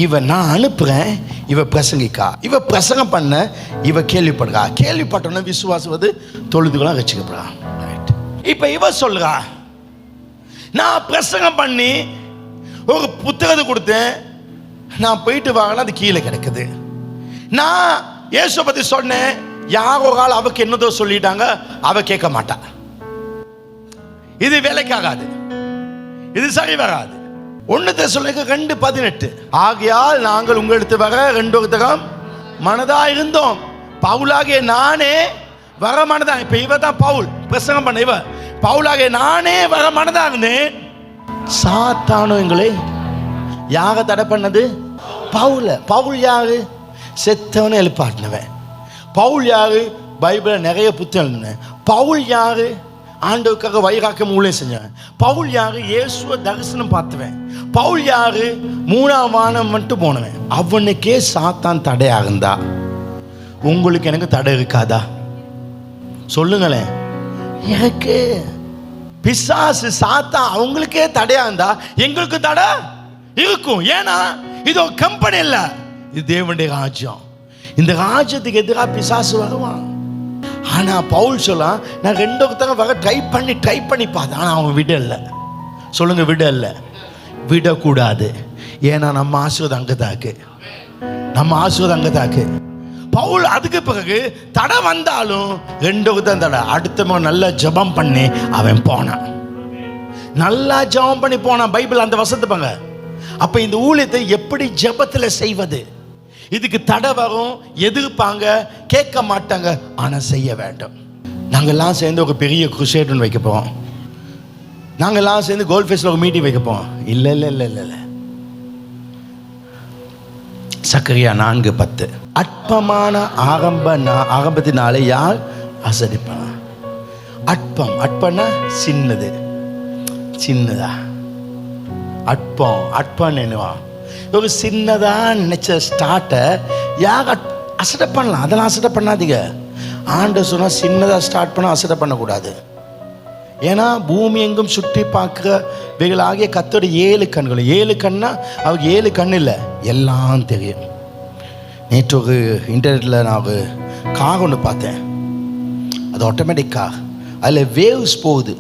இவ நான் அனுப்புகிறேன், இவ பிரசங்கிக்கா, இவ பிரசங்கம் பண்ண, இவ கேள்விப்படுறா. கேள்விப்பட்டோன்னா விசுவாசுவது தொழுதுகளாக வச்சுக்கப்படுறா. இப்போ இவ சொல்கிறா, நான் பிரசங்கம் பண்ணி ஒரு புத்தகத்தை கொடுத்தேன், நான் போயிட்டு வாங்கினா அது கீழே கிடக்குது. நான் இயேசு பற்றி சொன்னேன், யாரோ ஆள் அவக்கு என்னதோ சொல்லிட்டாங்க, அவ கேட்க மாட்டா. இது வேலைக்காகாது, இது சரி வராது. 1 தெசலோனிக்கேயர் 2:18, ஆகையால் நாங்கள் உங்களுக்கு வர 2 மனதா இருந்தோம், பவுலாகிய நானே வர மனதா. இப்ப இவ தான் பவுல் பிரசங்கம் பண்ண. இவ பவுலாகிய நானே வர மனதா இருந்தேன், சாத்தானோ எங்களை யார தடை பண்ணது? பவுல. பவுல் யாரு? செத்தவனை எழுப்பாட்டினவன். பவுல் யாரு? பைபிள நிறைய புத்தகம் எழுதினேன். பவுல் யாரு? ஆண்டவருக்காக வைராக்கியம் ஊழியம் செஞ்சவன். பவுல் யாரு? இயேசுவை தரிசனம் பார்த்தவன். பவுல் யாரு? 3ஆம் வானம் மட்டும் போனவன். அவனுக்கே சாத்தான் தடையா இருந்தா உங்களுக்கு எனக்கு தடை இருக்காதா? சொல்லுங்களேன். எனக்கு பிசாசு சாத்தான் அவங்களுக்கே தடையா இருந்தா எங்களுக்கு தடை இருக்கும். ஏன்னா இது ஒரு கம்பெனி இல்ல, இது தேவனுடைய ராஜ்யம். இந்த ராஜ்யத்துக்கு எதிராக பிசாசு வருவான். ஆனா பவுல் சொல்ல, நான் 2 வர ட்ரை பண்ணி பார்த்தேன், ஆனா அவன் விடல. சொல்லுங்க, விடல. விடக்கூடாது. ஏன்னா நம்ம ஆசீர்வாதம் அங்கதாக்கு, நம்ம ஆசீர்வாதம் அங்கதாக்கு. பவுல் அதுக்கு பிறகு தடை வந்தாலும் 2 தடை. அடுத்த நல்ல ஜெபம் பண்ணி அவன் போனான். நல்லா ஜெபம் பண்ணி போனான். பைபிள் அந்த வசனத்தை பாங்க. அப்ப இந்த ஊழியத்தை எப்படி ஜெபத்தில் செய்வது? இதுக்கு தடை வரும், எதிர்ப்பாங்க, கேட்க மாட்டாங்க, ஆனா செய்ய வேண்டும். நாங்கெல்லாம் சேர்ந்து ஒரு பெரிய குருசேட் வைக்க போவோம். நாங்கெல்லாம் சேர்ந்து கோல்ட் ஃபேஸ்ல ஒரு மீட்டிங் வைக்க போவோம். இல்ல இல்ல இல்ல இல்ல இல்ல. சக்கரியா 4:10, அற்பமான ஆரம்பத்தினாலே யார் அசதிப்பான்? அற்பம். அற்பம்னா சின்னது, சின்னதா. அற்பம் என்னவான்? ஒரு சின்னதா நினைச்ச ஸ்டார்ட்டை யார் அசட்டை பண்ணலாம்? அதெல்லாம் அசட்டை பண்ணாதீங்க. ஆண்டவர் சொன்னா சின்னதா ஸ்டார்ட் பண்ண அசட்டை பண்ணக்கூடாது. ஏன்னா பூமி எங்கும் சுற்றி பார்க்கிறவைகளாகிய கர்த்தருடைய 7 கண்கள். 7 கண்ணா அவருக்கு 7 கண் இல்லை, எல்லாம் தெரியும். நேற்று ஒரு இன்டர்நெட்டில் நான் ஒரு கார் ஒன்று பார்த்தேன். அது ஆட்டோமேட்டிக் கார், அதில் வேவ்ஸ் போகுது.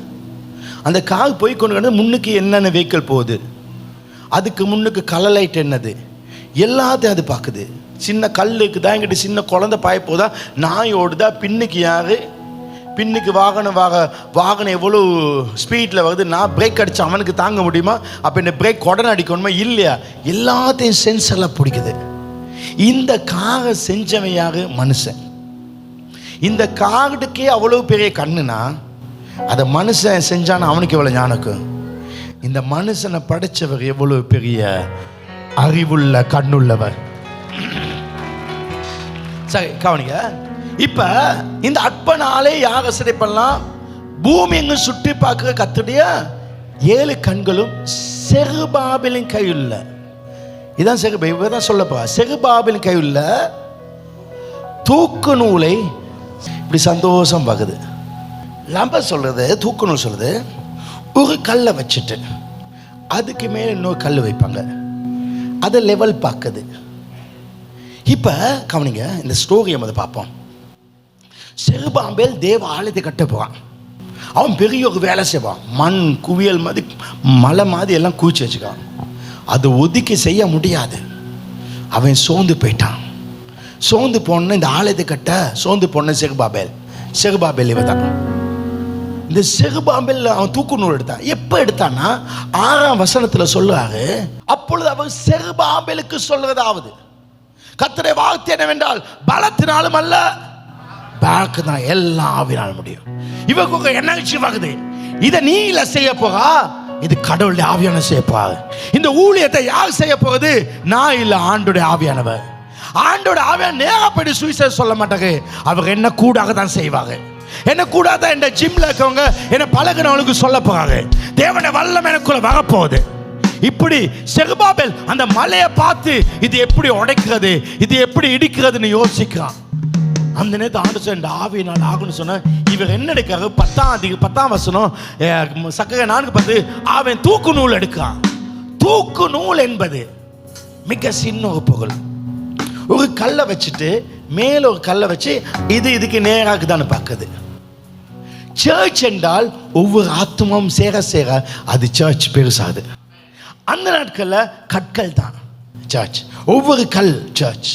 அந்த கார் போய் கொண்டு முன்னுக்கு என்னென்ன வெஹிக்கிள் போகுது, அதுக்கு முன்னுக்கு கலர் லைட் என்னது, எல்லாத்தையும் அது பார்க்குது. சின்ன கல்லுக்கு தான் எங்கிட்ட சின்ன குழந்தை பாய போதா, நாய் ஓடுதா, பின்னுக்கு யார், பின்னுக்கு வாகனம் எவ்வளோ ஸ்பீடில் வருது, நான் பிரேக் அடித்தா அவனுக்கு தாங்க முடியுமா, அப்போ இந்த பிரேக் உடனே அடிக்கணுமா இல்லையா, எல்லாத்தையும் சென்சரில் பிடிக்குது. இந்த காரை செஞ்சவன் யாரு? மனுஷன். இந்த காருக்கே அவ்வளோ பெரிய கண்ணுனா அதை மனுஷன் செஞ்சானா அவனுக்கு எவ்வளோ ஞானக்கும். இந்த மனுஷனை படைச்சவர் எவ்வளவு பெரிய அறிவுள்ள கண்ணுள்ளவர். சரி கவனிங்க. இப்ப இந்த அற்பனாலே யார் அசடை பண்ணலாம்? பூமி எங்கு சுற்றி பார்க்கிற கர்த்தருடைய 7 கண்களும் செருபாபேலின் கையுள்ள, இதான் இவதான் சொல்லப்பா, செருபாபேலின் கையுள்ள தூக்கு நூலை இப்படி சந்தோஷம் பகுது. லம்ப சொல்றது, தூக்கு நூல் சொல்றது, ஒரு கல்லை வச்சுட்டு அதுக்கு மேலே இன்னொரு கல் வைப்பாங்க, அதை லெவல் பார்க்குது. இப்போ கவனிங்க, இந்த ஸ்டோரியை அதை பார்ப்போம். செருபாபேல் தேவ ஆலயத்தை கட்ட போகிறான். அவன் பெரிய ஒரு வேலை செய்வான். மண் குவியல் மாதிரி மலை மாதிரி எல்லாம் குவிச்சு வச்சுக்கான். அதை ஒதுக்கி செய்ய முடியாது. அவன் சோர்ந்து போயிட்டான். சோர்ந்து போன இந்த ஆலயத்தை கட்ட சோர்ந்து போன செருபாபேல் இவ தான். இந்த செருபாபேல் அவன் தூக்கு நூல் எடுத்தான். எப்போ எடுத்தான்னா 6ஆம் வசனத்தில் சொல்றாரு, அப்பொழுது அவன் செருபாபேலுக்கு சொல்றதாவது, கர்த்தருடைய வார்த்தை என்னவென்றால் பலத்தினாலும் அல்ல, பேக்கு தான் எல்லாம் ஆவினால் முடியும். இவங்க என்ன விஷயம் ஆகுது, இதை நீ இல்ல செய்ய போகா, இது கடவுளுடைய ஆவியான செய்ய போகாது. இந்த ஊழியத்தை யார் செய்ய போகுது? நான் இல்ல, ஆண்டோடைய ஆவியானவர். ஆண்டோட ஆவியான நேரப்படி சுவிசேஷம் சொல்ல மாட்டாங்க. அவங்க என்ன கூடாக தான் செய்வாங்க. என்ன கூடாத இந்த ஜிம்ல இருக்கவங்க என்ன பழகினவங்களுக்கு சொல்ல போறாங்க. தேவனை வல்லம் எனக்குள்ள வரப்போகுது. இப்படி செருபாபேல் அந்த மலையை பார்த்து இது எப்படி உடைக்கிறது, இது எப்படி இடிக்கிறதுன்னு யோசிக்கிறான். அந்த நேரத்தை ஆண்டு சொன்ன ஆவியினால் ஆகுன்னு சொன்ன இவர் என்ன எடுக்கிறாரு? 10ஆம் வசனம் சக்கரை 4:10 அவன் தூக்கு நூல் எடுக்கிறான். தூக்கு நூல் என்பது மிக சின்ன ஒரு பொருள். ஒரு கல்லை வச்சுட்டு மேல ஒரு கல்லை வச்சு இதுக்கு நேராகுதான்னு பார்க்குது. சர்ச் என்றால் ஒவ்வொரு ஆத்மாவும் சேர சேர அது சர்ச் பெருசாது. அந்த நாட்களில் கற்கள் தான் சர்ச். ஒவ்வொரு கல் சர்ச்.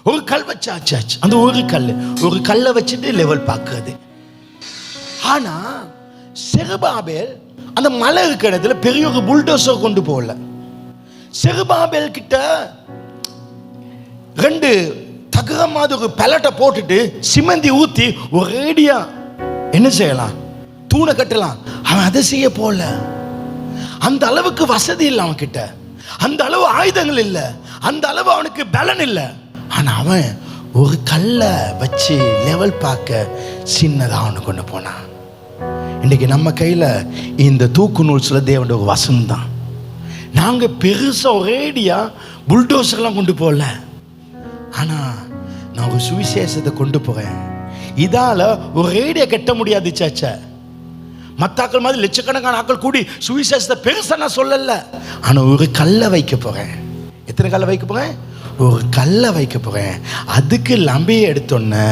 ஒரு கல் வச்சா சர்ச். அந்த ஒரு கல்லை வச்சுட்டு லெவல் பார்க்கறது. ஆனா செருபாபேல் அந்த மலை இருக்கிற இடத்துல பெரிய ஒரு புல்டோசர் கொண்டு போகல. செருபாபேல் கிட்ட 2 தகரம் மாதிரி ஒரு பலட்டை போட்டுட்டு சிமெந்தி ஊத்தி ஒரேடியா என்ன செய்யலாம்? தூணை கட்டலாம். அவன் அதை செய்ய போல. அந்த அளவுக்கு வசதி இல்லை அவன் கிட்ட, அந்த அளவு ஆயுதங்கள் இல்லை, அந்த அளவு அவனுக்கு பலன் இல்லை. ஆனா அவன் ஒரு கல்லை வச்சு லெவல் பார்க்க சின்னதாக அவனு கொண்டு போனான். இன்னைக்கு நம்ம கையில இந்த தூக்கு நூல் சொல்ல தேவனுடைய ஒரு வசம் தான். நாங்க பெருசா ஒரேடியா புல்டோசர்லாம் கொண்டு போகல. ஆனா நான் ஒரு சுவிசேஷத்தை கொண்டு போறேன். இதால ஒரு ரேடியோ கட்ட முடியாது சர்ச்ச. மத்தாக்கள் மாதிரி லட்சக்கணக்கான ஆக்கள் கூடி சுவிசேஷத்தை பெருசா நான் சொல்லல. ஆனா ஒரு கல்லை வைக்க போறேன். எத்தனை கல்லை வைக்க போறேன்? ஒரு கல்லை வைக்க போறேன். அதுக்கு லம்பையை எடுத்தோன்னு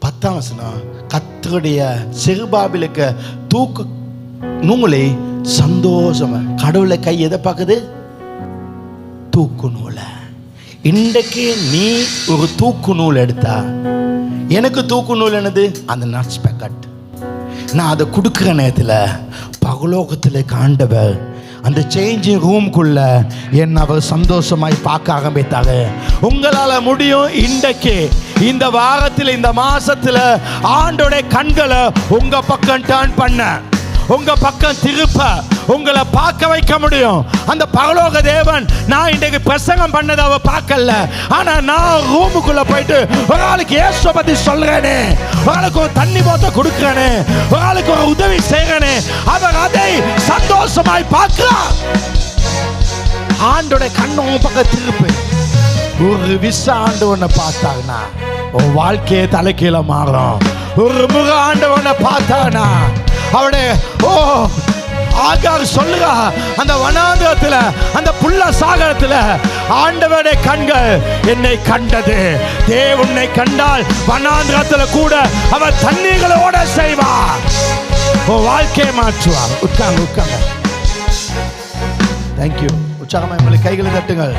10ஆம் வசனம் கர்த்தருடைய செருபாபேலுக்கு தூக்கு நூலை சந்தோஷமா கடவுளை கை எதை பார்க்குது? தூக்கு நூலை. இன்றைக்கு நீ ஒரு தூக்கு நூல் எடுத்தா, எனக்கு தூக்கு நூல் என்னது? அந்த நட்ஸ் பேக்கெட். நான் அதை கொடுக்குற நேரத்தில் பரலோகத்தில் ஆண்டவர் அந்த சேஞ்சிங் ரூம்குள்ள என்ன அவர் சந்தோஷமாய் பார்க்க ஆரம்பித்தாங்க. உங்களால் முடியும். இன்றைக்கு இந்த வாரத்தில் இந்த மாசத்தில் ஆண்டோட கண்களை உங்க பக்கம் டர்ன் பண்ண, உங்க பக்கம் திருப்ப, உங்களை பார்க்க வைக்க முடியும். அந்த பரலோக தேவன் நான் இன்றைக்கு பிரசங்கம் பண்ணதை அவ பார்க்கல. ஆனா நான் ரூமுக்குள்ள போயிட்டு ஒரு ஆளுக்கு இயேசுவை பத்தி சொல்றேனே, ஒரு ஆளுக்கு ஒரு தண்ணி போத்த கொடுக்கிறேனே, ஒரு ஆளுக்கு ஒரு உதவி செய்யறேனே, அவர் அதை சந்தோஷமாய் பார்க்கிறார். ஆண்டோட கண்ணு உன் பக்கம் திருப்பு. ஒரு விச ஆண்டவனை பார்த்தாங்கன்னா உன் வாழ்க்கையை தலைக்கீழ மாறும். ஒரு முக ஆண்டவனை பார்த்தானா அவருடைய ஆகார் சொல்லுங்க, அந்த வனாந்தரத்தில் அந்த புல்ல சாகரத்தில் ஆண்டவருடைய கண்கள் என்னை கண்டது. தேவனை கண்டால் வனாந்தரத்தில் கூட அவர் தண்ணீர்களோட செய்வார், வாழ்க்கையை மாற்றுவார். உட்காங்க உட்காங்க. தேங்க்யூ. உற்சாகமா எங்களை கைகளை தட்டுங்கள்.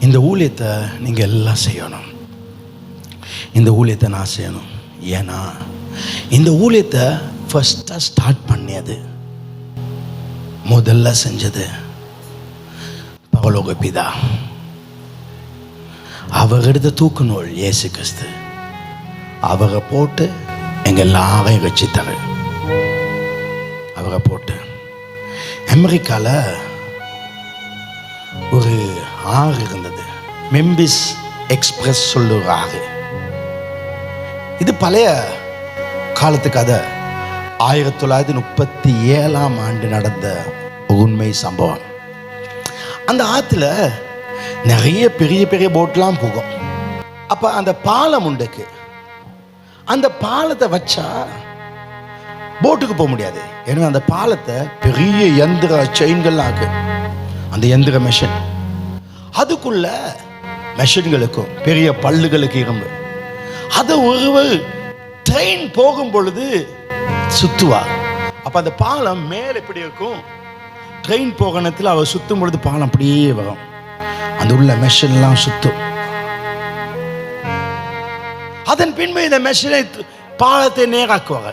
இந்த ஊழியத்தை நீங்க எல்லாம் செய்யணும். இந்த ஊழியத்தை நான் செய்யணும். ஏன்னா இந்த ஊழியத்தை ஃபர்ஸ்டா ஸ்டார்ட் பண்ணியது, முதல்ல செஞ்சது பரலோக பிதா. அவர் எடுத்த தூக்கு நூல் இயேசு கிறிஸ்து. அவரை போட்டு எங்க எல்லாரையும் ரட்சித்தாரு. அவரை போட்டு அமெரிக்கால ஒரு ஆறு இருந்தது, மெம்பிஸ் எக்ஸ்பிரஸ் சொல்லுற ஆறு. இது பழைய காலத்து கதை. 1937 நடந்த உண்மை சம்பவம். அந்த ஆற்றுல நிறைய பெரிய பெரிய போட்லாம் போகும். அப்போ அந்த பாலம் உண்டுக்கு, அந்த பாலத்தை வச்சா போட்டுக்கு போக முடியாது. ஏன்னா அந்த பாலத்தை பெரிய எந்திர செயின்கள்லாம் இருக்கு. அந்த எந்திர மெஷின், அதுக்குள்ள மெஷின்களுக்கும் பெரிய பல்லுகளுக்கு இரும்பு. அது ஒருவர் ட்ரெயின் போகும் பொழுது சுத்துவார். அப்ப அந்த பாலம் மேல எப்படி இருக்கும், ட்ரெயின் போகணத்தில் அவர் சுத்தும் பொழுது பாலம் அப்படியே வரும். அந்த உள்ள மெஷின்லாம் சுத்தும். அதன் பின்பு இந்த மெஷினை பாலத்தை நேராக்குவாங்க.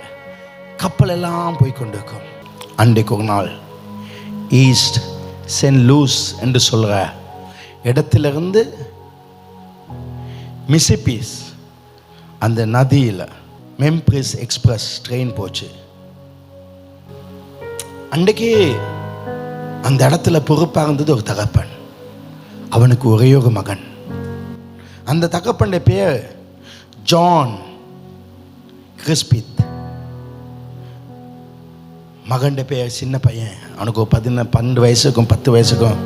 கப்பல் எல்லாம் போய் கொண்டிருக்கும். அன்றைக்கு ஒரு நாள் ஈஸ்ட் சென்ட் லூஸ் என்று சொல்ற இடத்திலிருந்து மிசிசிப்பி அந்த நதியில் மெம்பிஸ் எக்ஸ்பிரஸ் ட்ரெயின் போச்சு. அன்றைக்கு அந்த இடத்துல பொறுப்பாக இருந்தது ஒரு தகப்பன். அவனுக்கு ஒரே ஒரு மகன். அந்த தகப்பனுடைய பேர் ஜான் கிறிஸ்பித். மகன் பேர் சின்ன பையன், அவனுக்கு 12 வயசுக்கும் 10 வயசுக்கும்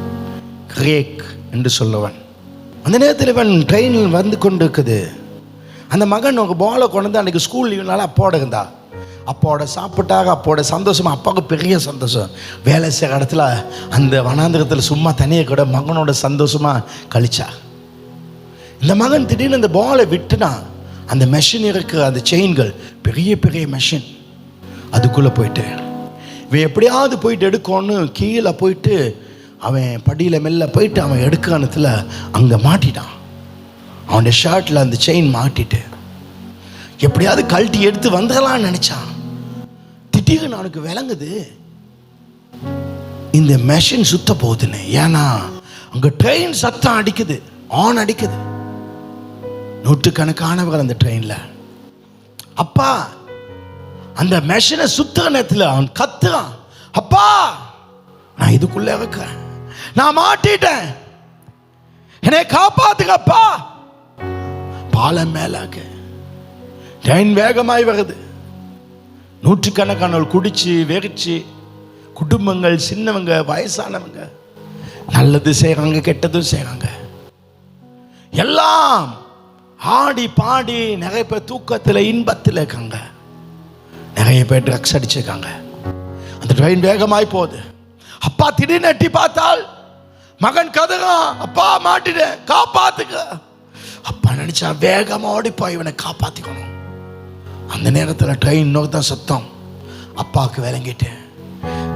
கிரேக் என்று சொல்லுவன். அந்த நேரத்தில் இவன் ட்ரெயினில் வந்து கொண்டு இருக்குது. அந்த மகன் ஒரு பாலை கொண்டு வந்து அன்றைக்கி ஸ்கூல் லீவ்னால அப்போட இருந்தா. அப்போட சாப்பிட்டாக, அப்போட சந்தோஷமா, அப்பாவுக்கு பெரிய சந்தோஷம். வேலை செய்கிற இடத்துல அந்த வனாந்திரத்தில் சும்மா தனியாக கூட மகனோட சந்தோஷமாக கழிச்சா. இந்த மகன் திடீர்னு அந்த பாலை விட்டுனா, அந்த மெஷின் இருக்கிற அந்த செயின்கள் பெரிய பெரிய மெஷின், அதுக்குள்ளே போயிட்டு இவன் எப்படியாவது போயிட்டு எடுக்கணும்னு கீழே போயிட்டு அவன் படியில் மெல்ல போயிட்டு அவன் எடுக்கானத்தில் அங்கே மாட்டிட்டான். அவனுடைய ஷர்ட்டில் அந்த செயின் மாட்டிட்டு எப்படியாவது கழட்டி எடுத்து வந்துடலான்னு நினச்சான். திடீர்னு அவனுக்கு விளங்குது இந்த மெஷின் சுத்த போகுதுன்னு. ஏன்னா அங்கே ட்ரெயின் சத்தம் அடிக்குது, ஆன் அடிக்குது. நூற்றுக்கணக்கானவர்கள் அந்த ட்ரெயினில். அப்பா அந்த மெஷினை சுத்துற நேரத்தில் அவன் கத்துறான், அப்பா நான் இதுக்குள்ளே வைக்கிறேன், நான் மாட்டிட்டேன், என்னை காப்பாத்துக்கப்பா. பாலம் மேலாக ட்ரெயின் வேகமாய் வருது. நூற்றுக்கணக்கானவர்கள் குடிச்சு வெறிச்சு, குடும்பங்கள், சின்னவங்க, வயசானவங்க, நல்லது செய்கிறாங்க, கெட்டதும் செய்கிறாங்க, எல்லாம் ஆடி பாடி. நிறைய பேர் தூக்கத்தில் இன்பத்தில் இருக்காங்க, நிறைய பேர் ட்ரக்ஸ் அடிச்சிருக்காங்க. அந்த ட்ரெயின் வேகமாய் போகுது. அப்பா திடீர்னு எட்டி பார்த்தால் மகன் கதறான், அப்பா மாட்டிட்டேன், காப்பாத்துக்க. அப்பா நினைச்சா வேகமா ஓடி போய் இவனை காப்பாத்திக்கணும். அந்த நேரத்தில் ட்ரெயின் நோக்கத்தான் சத்தம். அப்பாவுக்கு விளங்கிட்டு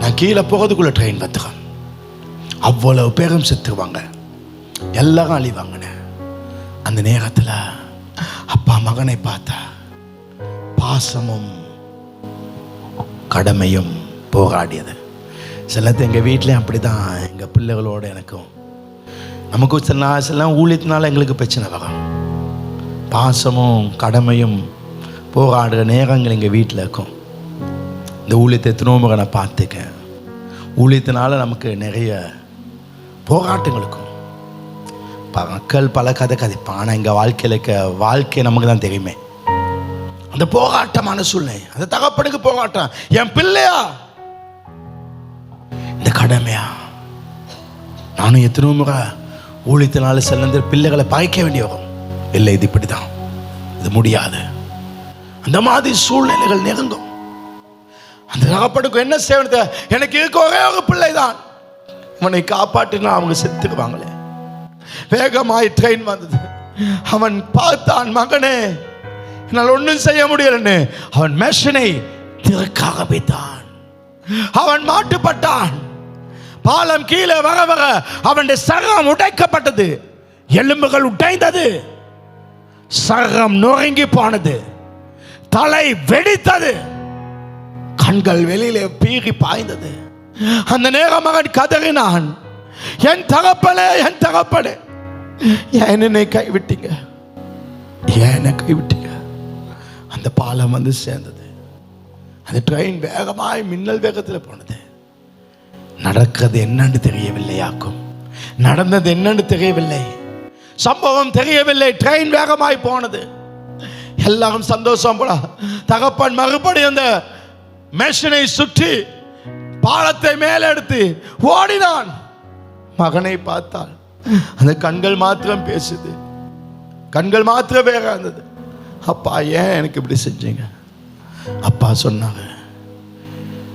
நான் கீழே போகிறதுக்குள்ள ட்ரெயின் வந்துடும். அவ்வளவு பேரும் செத்துருவாங்க, எல்லாரும் அழிவாங்கன்னு. அந்த நேரத்தில் அப்பா மகனை பார்த்தா பாசமும் கடமையும் போராடியது. சிலத்து எங்கள் வீட்லேயும் அப்படி தான், எங்கள் பிள்ளைகளோடு எனக்கும் நமக்கும் சில ஊழியத்தினால எங்களுக்கு பிரச்சனை வரும். பாசமும் கடமையும் போராடுற நேரங்கள் எங்கள் வீட்டில் இருக்கும். இந்த ஊழியத்தை எத்தனோ முறை நான் பார்த்துக்கேன். ஊழியத்தினால நமக்கு நிறைய போராட்டங்கள் இருக்கும். மக்கள் பல கதை கதைப்பான், ஆனால் எங்கள் வாழ்க்கையில் வாழ்க்கை நமக்கு தான் தெரியுமே. அந்த போராட்டமான சூழ்நிலை, அந்த தகப்பனுக்கு போராட்டம், என் பிள்ளையா இந்த கடமையா. நானும் எத்தனோ முறை ஊழியத்தினால சில பிள்ளைகளை பகைக்க வேண்டிய வரும். இல்லை இது இப்படிதான், இது முடியாது. அந்த மாதிரி சூழ்நிலைகள் நெருங்கும். அந்த தகப்பனுக்கு என்ன செய்வது? எனக்கு இருக்க ஒரே ஒரு பிள்ளை தான், அவனை காப்பாற்றினா அவங்க செத்துக்குவாங்களே. வேகமாய் ட்ரெயின் வந்தது. அவன் பார்த்தான், மகனே என்னால் ஒன்றும் செய்ய முடியலன்னு அவன் மெஷினை திறக்க ஆரம்பித்தான். அவன் மாட்டுப்பட்டான். பாலம் கீழே வர வர அவனுடைய சரம் உடைக்கப்பட்டது, எலும்புகள் உடைந்தது, சரம் நொறுங்கி போனது, தலை வெடித்தது, கண்கள் வெளியிலே பீறி பாய்ந்தது. அந்த நேரம் மகன் கதறினான், என் தகப்பனே, என் தகப்பனே, ஏன் என்னை கைவிட்டீங்க, ஏன் என்னை கைவிட்டீங்க? அந்த பாலம் வந்து சேர்ந்தது. அந்த ட்ரெயின் வேகமாய் மின்னல் வேகத்தில் போனது. நடக்கிறது என்னன்னு தெரியவில்லையாக்கும், நடந்தது என்னன்னு தெரியவில்லை, சம்பவம் தெரியவில்லை. ட்ரெயின் வேகமாய் போனது. எல்லாரும் சந்தோஷம் போல. தகப்பன் மறுபடியும் அந்த மெஷினை சுற்றி பாலத்தை மேலே எடுத்து ஓடினான். மகனை பார்த்தால் அந்த கண்கள் மாத்திரம் பேசுது, கண்கள் மாத்திரம் வேக இருந்தது. அப்பா ஏன் எனக்கு இப்படி செஞ்சீங்க? அப்பா சொன்னாங்க,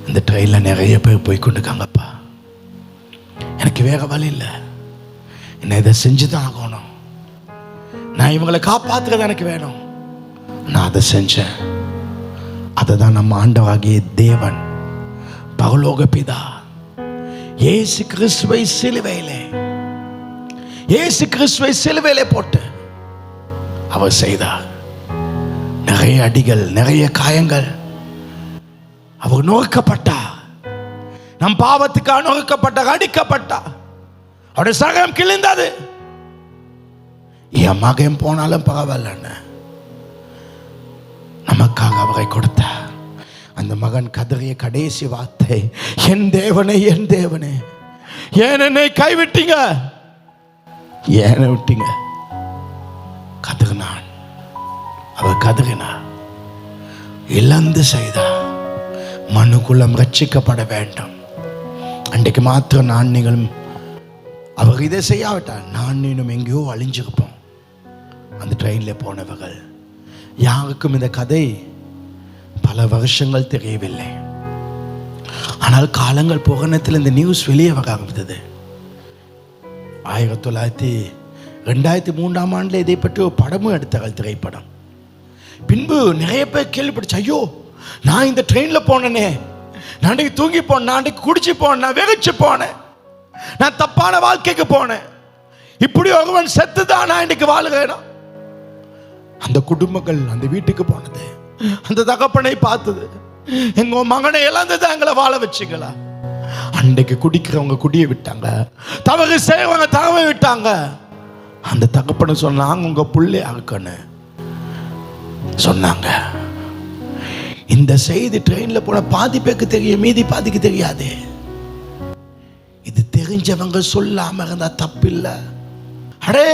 இந்த ட்ரெயினில் நிறைய பேர் போய் கொண்டுக்காங்கப்பா, எனக்கு வேற வழி இல்லை, என்ன இதை செஞ்சு தான் ஆகணும், நான் இவங்களை காப்பாற்றுறது எனக்கு வேணும், நான் அதை செஞ்சேன். அதை தான் நம்ம ஆண்டவராகிய தேவன் பரலோக பிதா இயேசு கிறிஸ்துவை சிலுவையிலே போட்டு அவர் செய்தார். நிறைய அடிகள், நிறைய காயங்கள், அவர் நொறுக்கப்பட்டார். நம் பாவத்துக்காக நொறுக்கப்பட்டார், அடிக்கப்பட்டார், அவருடைய சகம் கிழிந்தது. என் மகன் போனாலும் பரவாயில்ல, நமக்காக அவரை கொடுத்தார். அந்த மகன் கதறிய கடைசி வார்த்தை, என் தேவனே, என் தேவனே, ஏன் என்னை கைவிட்டீங்க, ஏன் விட்டீங்க? கதறினான். அவர் கதறினார், இழந்து செய்தார். மனுக்குலம் ரட்சிக்கப்பட வேண்டும். அன்றைக்கு மாத்திரம் நான் நீங்களும், அவர் இதை செய்யாவிட்டார் நான் நீனும் எங்கேயோ அழிஞ்சிருப்போம். அந்த ட்ரெயினில் போனவர்கள் யாருக்கும் இந்த கதை பல வருஷங்கள் தெரியவில்லை. ஆனால் காலங்கள் போகணத்தில் இந்த நியூஸ் வெளியே வர ஆரம்பித்தது. 2003 ஆண்டில் இதை பற்றி ஒரு படமும் எடுத்தார்கள், திரைப்படம். பின்பு நிறைய பேர் கேள்விப்பட்டுச்சு, ஐயோ நான் இந்த ட்ரெயினில் போனேனே, நான் அன்றைக்கு தூங்கி போனேன், நான் அன்றைக்கு குடிச்சு போனேன், நான் வெறிச்சு போனேன், நான் தப்பான வாழ்க்கைக்கு போனேன், இப்படி ஒருவன் செத்து தான் நான் இன்றைக்கு வாழுகிறேன். அந்த குடும்பங்கள் அந்த வீட்டுக்கு போனது, அந்த தகப்பனை பார்த்தது, எங்க மகனை இழந்தது எங்களை வாழ வச்சுங்களா? அன்றைக்கு குடிக்கிறவங்க குடிய விட்டாங்க, தவறு செய்வங்க தவறு விட்டாங்க. அந்த தகப்பனை சொன்னாங்க, உங்க புள்ளை ஆக்கன்னு சொன்னாங்க. இந்த செய்தி ட்ரெயின்ல போன பாதி பேருக்கு தெரியும், மீதி பாதிக்கு தெரியாது. இது தெரிஞ்சவங்க சொல்லாம இருந்தா தப்பில்லை. அடே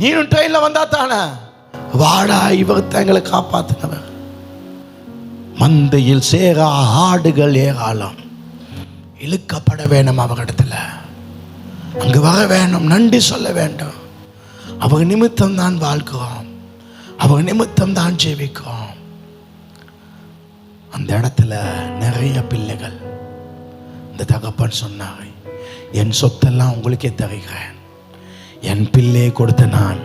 நீனும் ட்ரெயின்ல வந்தா தானே, வாடா, இவர் தங்களை காப்பாத்தினவர். மந்தையில் சேரா ஆடுகள் ஏராளம், இழுக்கப்பட வேணும் அவரிடத்துல, அங்கு வர வேணும், நன்றி சொல்ல வேண்டும். அவர் நிமித்தம் தான் வாழ்கிறோம், அவர் நிமித்தம் தான் ஜீவிக்கிறோம். அந்த இடத்துல நிறைய பிள்ளைகள், இந்த தகப்பன் சொன்னார், என் சொத்தெல்லாம் உங்களுக்கே தருகிறேன், என் பிள்ளையை கொடுத்த நான்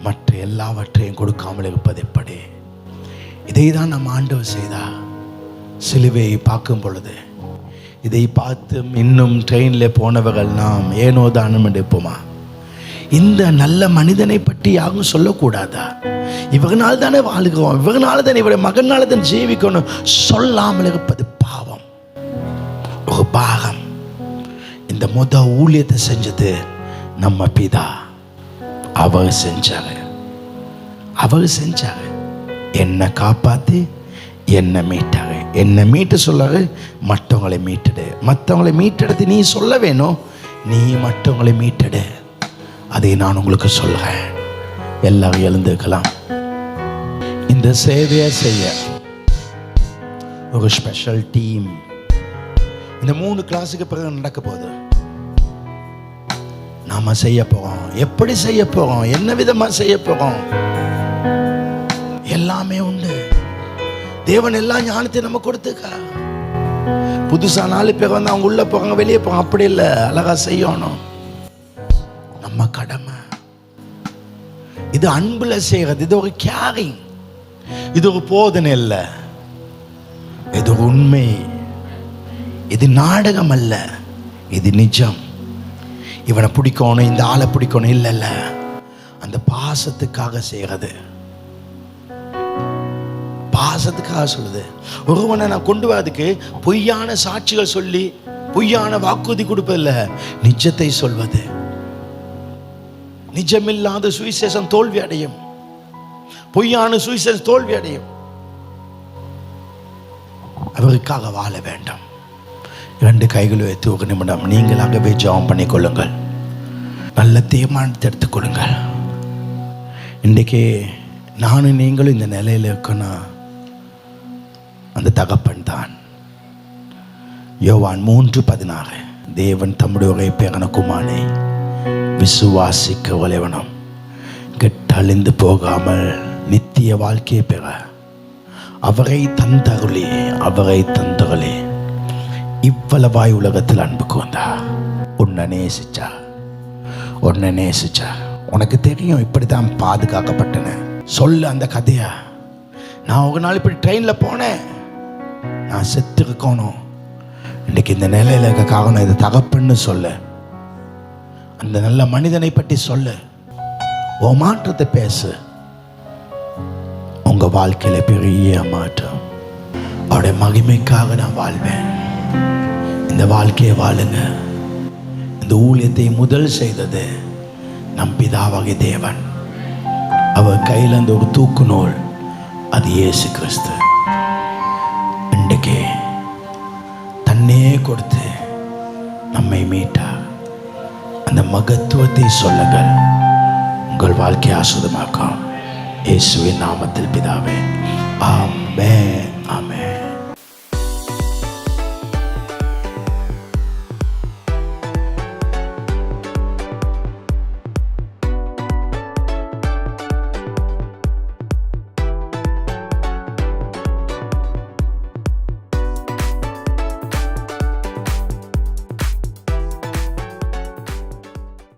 மற்ற எல்லாவற்றையும் கொடுக்காமல் இருப்பது எப்படி? இதை தான் நம்ம ஆண்டவர் செய்தார். சிலுவையை பார்க்கும் பொழுது இதை பார்த்து இன்னும் ட்ரெயினில் போனவர்கள் நாம் ஏனோ தானம் எடுப்போமா? இந்த நல்ல மனிதனை பற்றி யாரும் சொல்லக்கூடாதா? இவங்களால தானே வாழுகிறோம், இவங்களால தானே, இவருடைய மகனால தான் ஜீவிக்கணும் சொல்லாமல் இருப்பது பாவம், ஒரு பாகம். இந்த ஊழியத்தை செஞ்சது நம்ம பிதா. அவர் செஞ்சாரு, என்னை காப்பாத்தி என்னை மீட்டாரு. என்னை மீட்டு சொல்லாரு, மற்றவங்களை மீட்டுடு. மற்றவங்களை மீட்டெடுத்து நீ சொல்ல வேணும், நீ மற்றவங்களை மீட்டெடு. அதை நான் உங்களுக்கு சொல்கிறேன். எல்லாரும் எழுந்துக்கலாம். இந்த சேவையை செய்ய ஒரு ஸ்பெஷல் டீம் இந்த 3 கிளாஸுக்கு பிறகு நடக்க போகுது. நாம செய்ய போகிறோம். எப்படி செய்ய போகிறோம், என்ன விதமாக செய்ய போகிறோம்? எல்லாமே உண்டு. தேவன் எல்லா ஞானத்தையும் நம்ம கொடுத்துக்கா. புதுசா 4 பேர் வந்து அவங்க உள்ள போவாங்க, வெளியே போவாங்க, அப்படி இல்லை. அழகா செய்யணும், நம்ம கடமை. இது அன்புல செய்கிறது. இது ஒரு கேரிங், இது ஒரு போதனை இல்லை, இது ஒரு உண்மை. இது நாடகம் அல்ல, இது நிஜம். இவனை பிடிக்கணும், இந்த ஆளை பிடிக்கணும் இல்லைல்ல, அந்த பாசத்துக்காக செய்கிறது. பாசத்துக்காக சொல்லுது. ஒருவனை நான் கொண்டு வரதுக்கு பொய்யான சாட்சிகள் சொல்லி பொய்யான வாக்குறுதி கொடுப்பதில்ல, நிஜத்தை சொல்வது. நிஜமில்லாத சுவிசேஷம் தோல்வி அடையும், பொய்யான சுவிசேஷம் தோல்வி அடையும். அவருக்காக வாழ வேண்டாம். 2 கைகளை வைத்து ஒரு நிமிடம் நீங்களாகவே ஜெபம் பண்ணிக்கொள்ளுங்கள். நல்ல தீர்மானத்தை எடுத்துக்கொள்ளுங்கள். இன்றைக்கு நானும் நீங்களும் இந்த நிலையில் இருக்கணும். அந்த தகப்பன் தான். யோவான் 3:16, தேவன் தம்முடைய ஒரே பேரான குமாரனை விசுவாசிக்க வல்லவனும் கெட்டழிந்து போகாமல் நித்திய வாழ்க்கையை பெற அவரை தந்தருளே இவ்வளவாய் உலகத்தில் அன்புக்கு வந்தா. உன்னை நேசிச்சா. உனக்கு தெரியும் இப்படி தான் பாதுகாக்கப்பட்டன. சொல்ல அந்த கதையா. நான் ஒரு நாள் இப்படி ட்ரெயினில் போனேன், நான் செத்து இருக்கணும், இன்னைக்கு இந்த நிலையில் இருக்க காரணம் இது தகப்பன்னு சொல்ல. அந்த நல்ல மனிதனை பற்றி சொல்ல, உன் மாற்றத்தை பேசு. உங்க வாழ்க்கையில பெரிய மாற்றம். அவருடைய மகிமைக்காக நான் வாழ்வேன். இந்த வாழ்க்கையை வாழுங்க. இந்த ஊழியத்தை முதல் செய்தது நம் பிதாவாகிய தேவன். அவர் கையில் அந்த ஒரு தூக்கு நூல், அது இயேசு கிறிஸ்து. இன்றைக்கு தன்னே கொடுத்து நம்மை மீட்டா. அந்த மகத்துவத்தை சொல்லுங்கள். உங்கள் வாழ்க்கையை ஆஸ்வதமாக்கும். இயேசுவின் நாமத்தில் பிதாவே, ஆமென்.